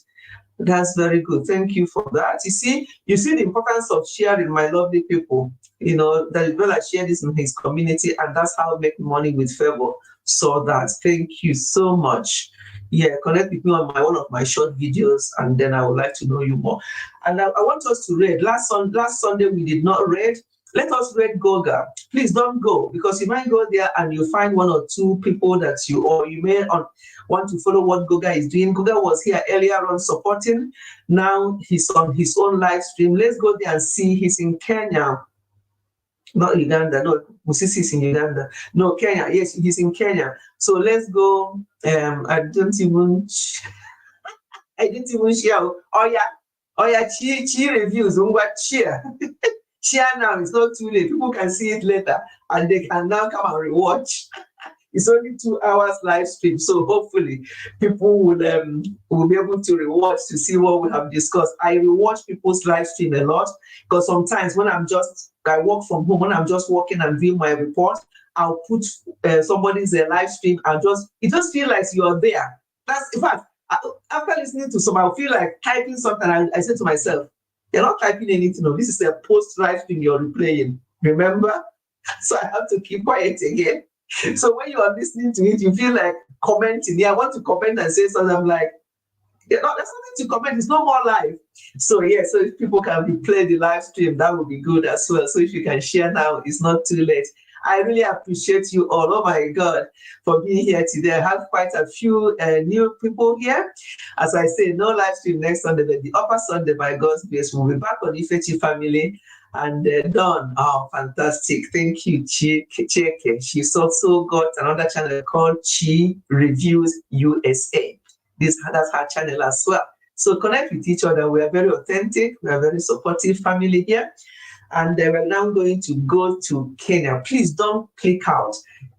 That's very good. Thank you for that. You see the importance of sharing, my lovely people. Daddy Bella shared this in his community, and that's how make money with favor. So that. Thank you so much. Yeah, connect with me on one of my short videos, and then I would like to know you more. And I want us to read. Last Sunday we did not read. Let us read Goga. Please don't go, because you might go there and you find one or two people that you may want to follow what Goga is doing. Goga was here earlier on supporting. Now he's on his own live stream. Let's go there and see. He's in Kenya. Not Uganda. No, Musisi is in Uganda. No, Kenya. Yes, he's in Kenya. So let's go. I didn't even share. Oh yeah. Chi reviews. Share. Share now. It's not too late. People can see it later, and they can now come and rewatch. It's only 2 hours live stream, so hopefully people will be able to rewatch to see what we have discussed. I rewatch people's live stream a lot, because sometimes when I work from home, when I'm just working and doing my report, I'll put somebody's live stream, and it just feels like you're there. That's, in fact, after listening to some, I'll feel like typing something, and I say to myself, you're not typing anything. No, this is a post live stream you're replaying. Remember? So I have to keep quiet again. So when you are listening to it, you feel like commenting. Yeah, I want to comment and say something. I'm like, there's nothing to comment. It's no more live. So yeah, so if people can replay the live stream, that would be good as well. So if you can share now, it's not too late. I really appreciate you all. Oh my God, for being here today. I have quite a few new people here. As I say, no live stream next Sunday, but the upper Sunday, by God's grace, we'll be back on Ifechi Family. And Dawn, oh, fantastic. Thank you, Chike. She's also got another channel called Chi Reviews USA. That's her channel as well. So connect with each other. We are very authentic. We are very supportive family here. And we're now going to go to Kenya. Please don't click out.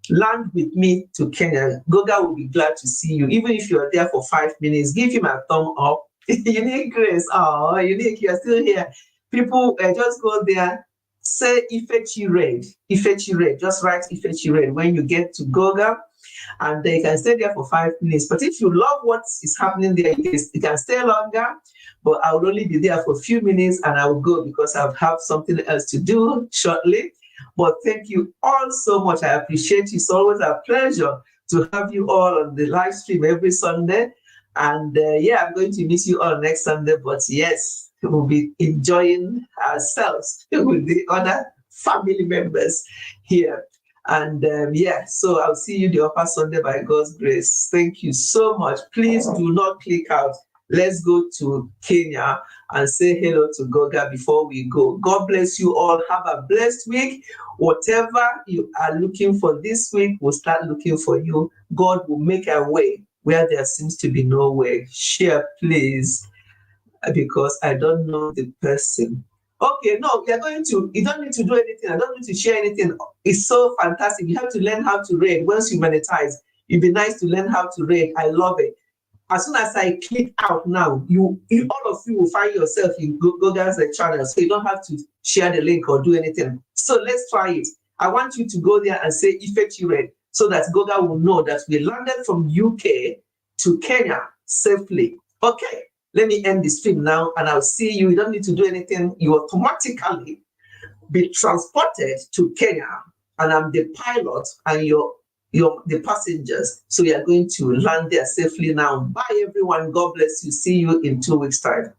Land with me to Kenya. Goga will be glad to see you. Even if you're there for 5 minutes, give him a thumb up. Unique Grace. Oh, Unique, you're still here. People, just go there, say Ifechi Red. Ifechi Red. Just write Ifechi Red when you get to Goga, and they can stay there for 5 minutes. But if you love what is happening there, you can stay longer. But I will only be there for a few minutes, and I will go because I have something else to do shortly. But thank you all so much. I appreciate you. It's always a pleasure to have you all on the live stream every Sunday. And yeah, I'm going to miss you all next Sunday, but yes, we'll be enjoying ourselves with the other family members here. And yeah, so I'll see you the upper Sunday by God's grace. Thank you so much. Please do not click out. Let's go to Kenya and say hello to Goga before we go. God bless you all. Have a blessed week. Whatever you are looking for this week, we'll start looking for you. God will make a way where there seems to be no way. Share, please, because I don't know the person. Okay, no, you don't need to do anything. I don't need to share anything. It's so fantastic. You have to learn how to read. Once you monetize, it'd be nice to learn how to read. I love it. As soon as I click out now, you all of you will find yourself in Goga's channel, so you don't have to share the link or do anything. So let's try it. I want you to go there and say Ifechired, so that Goga will know that we landed from UK to Kenya safely. Okay, let me end the stream now, and I'll see you. You don't need to do anything. You automatically be transported to Kenya, and I'm the pilot, and you're the passengers. So we are going to land there safely now. Bye, everyone. God bless you. See you in 2 weeks' time.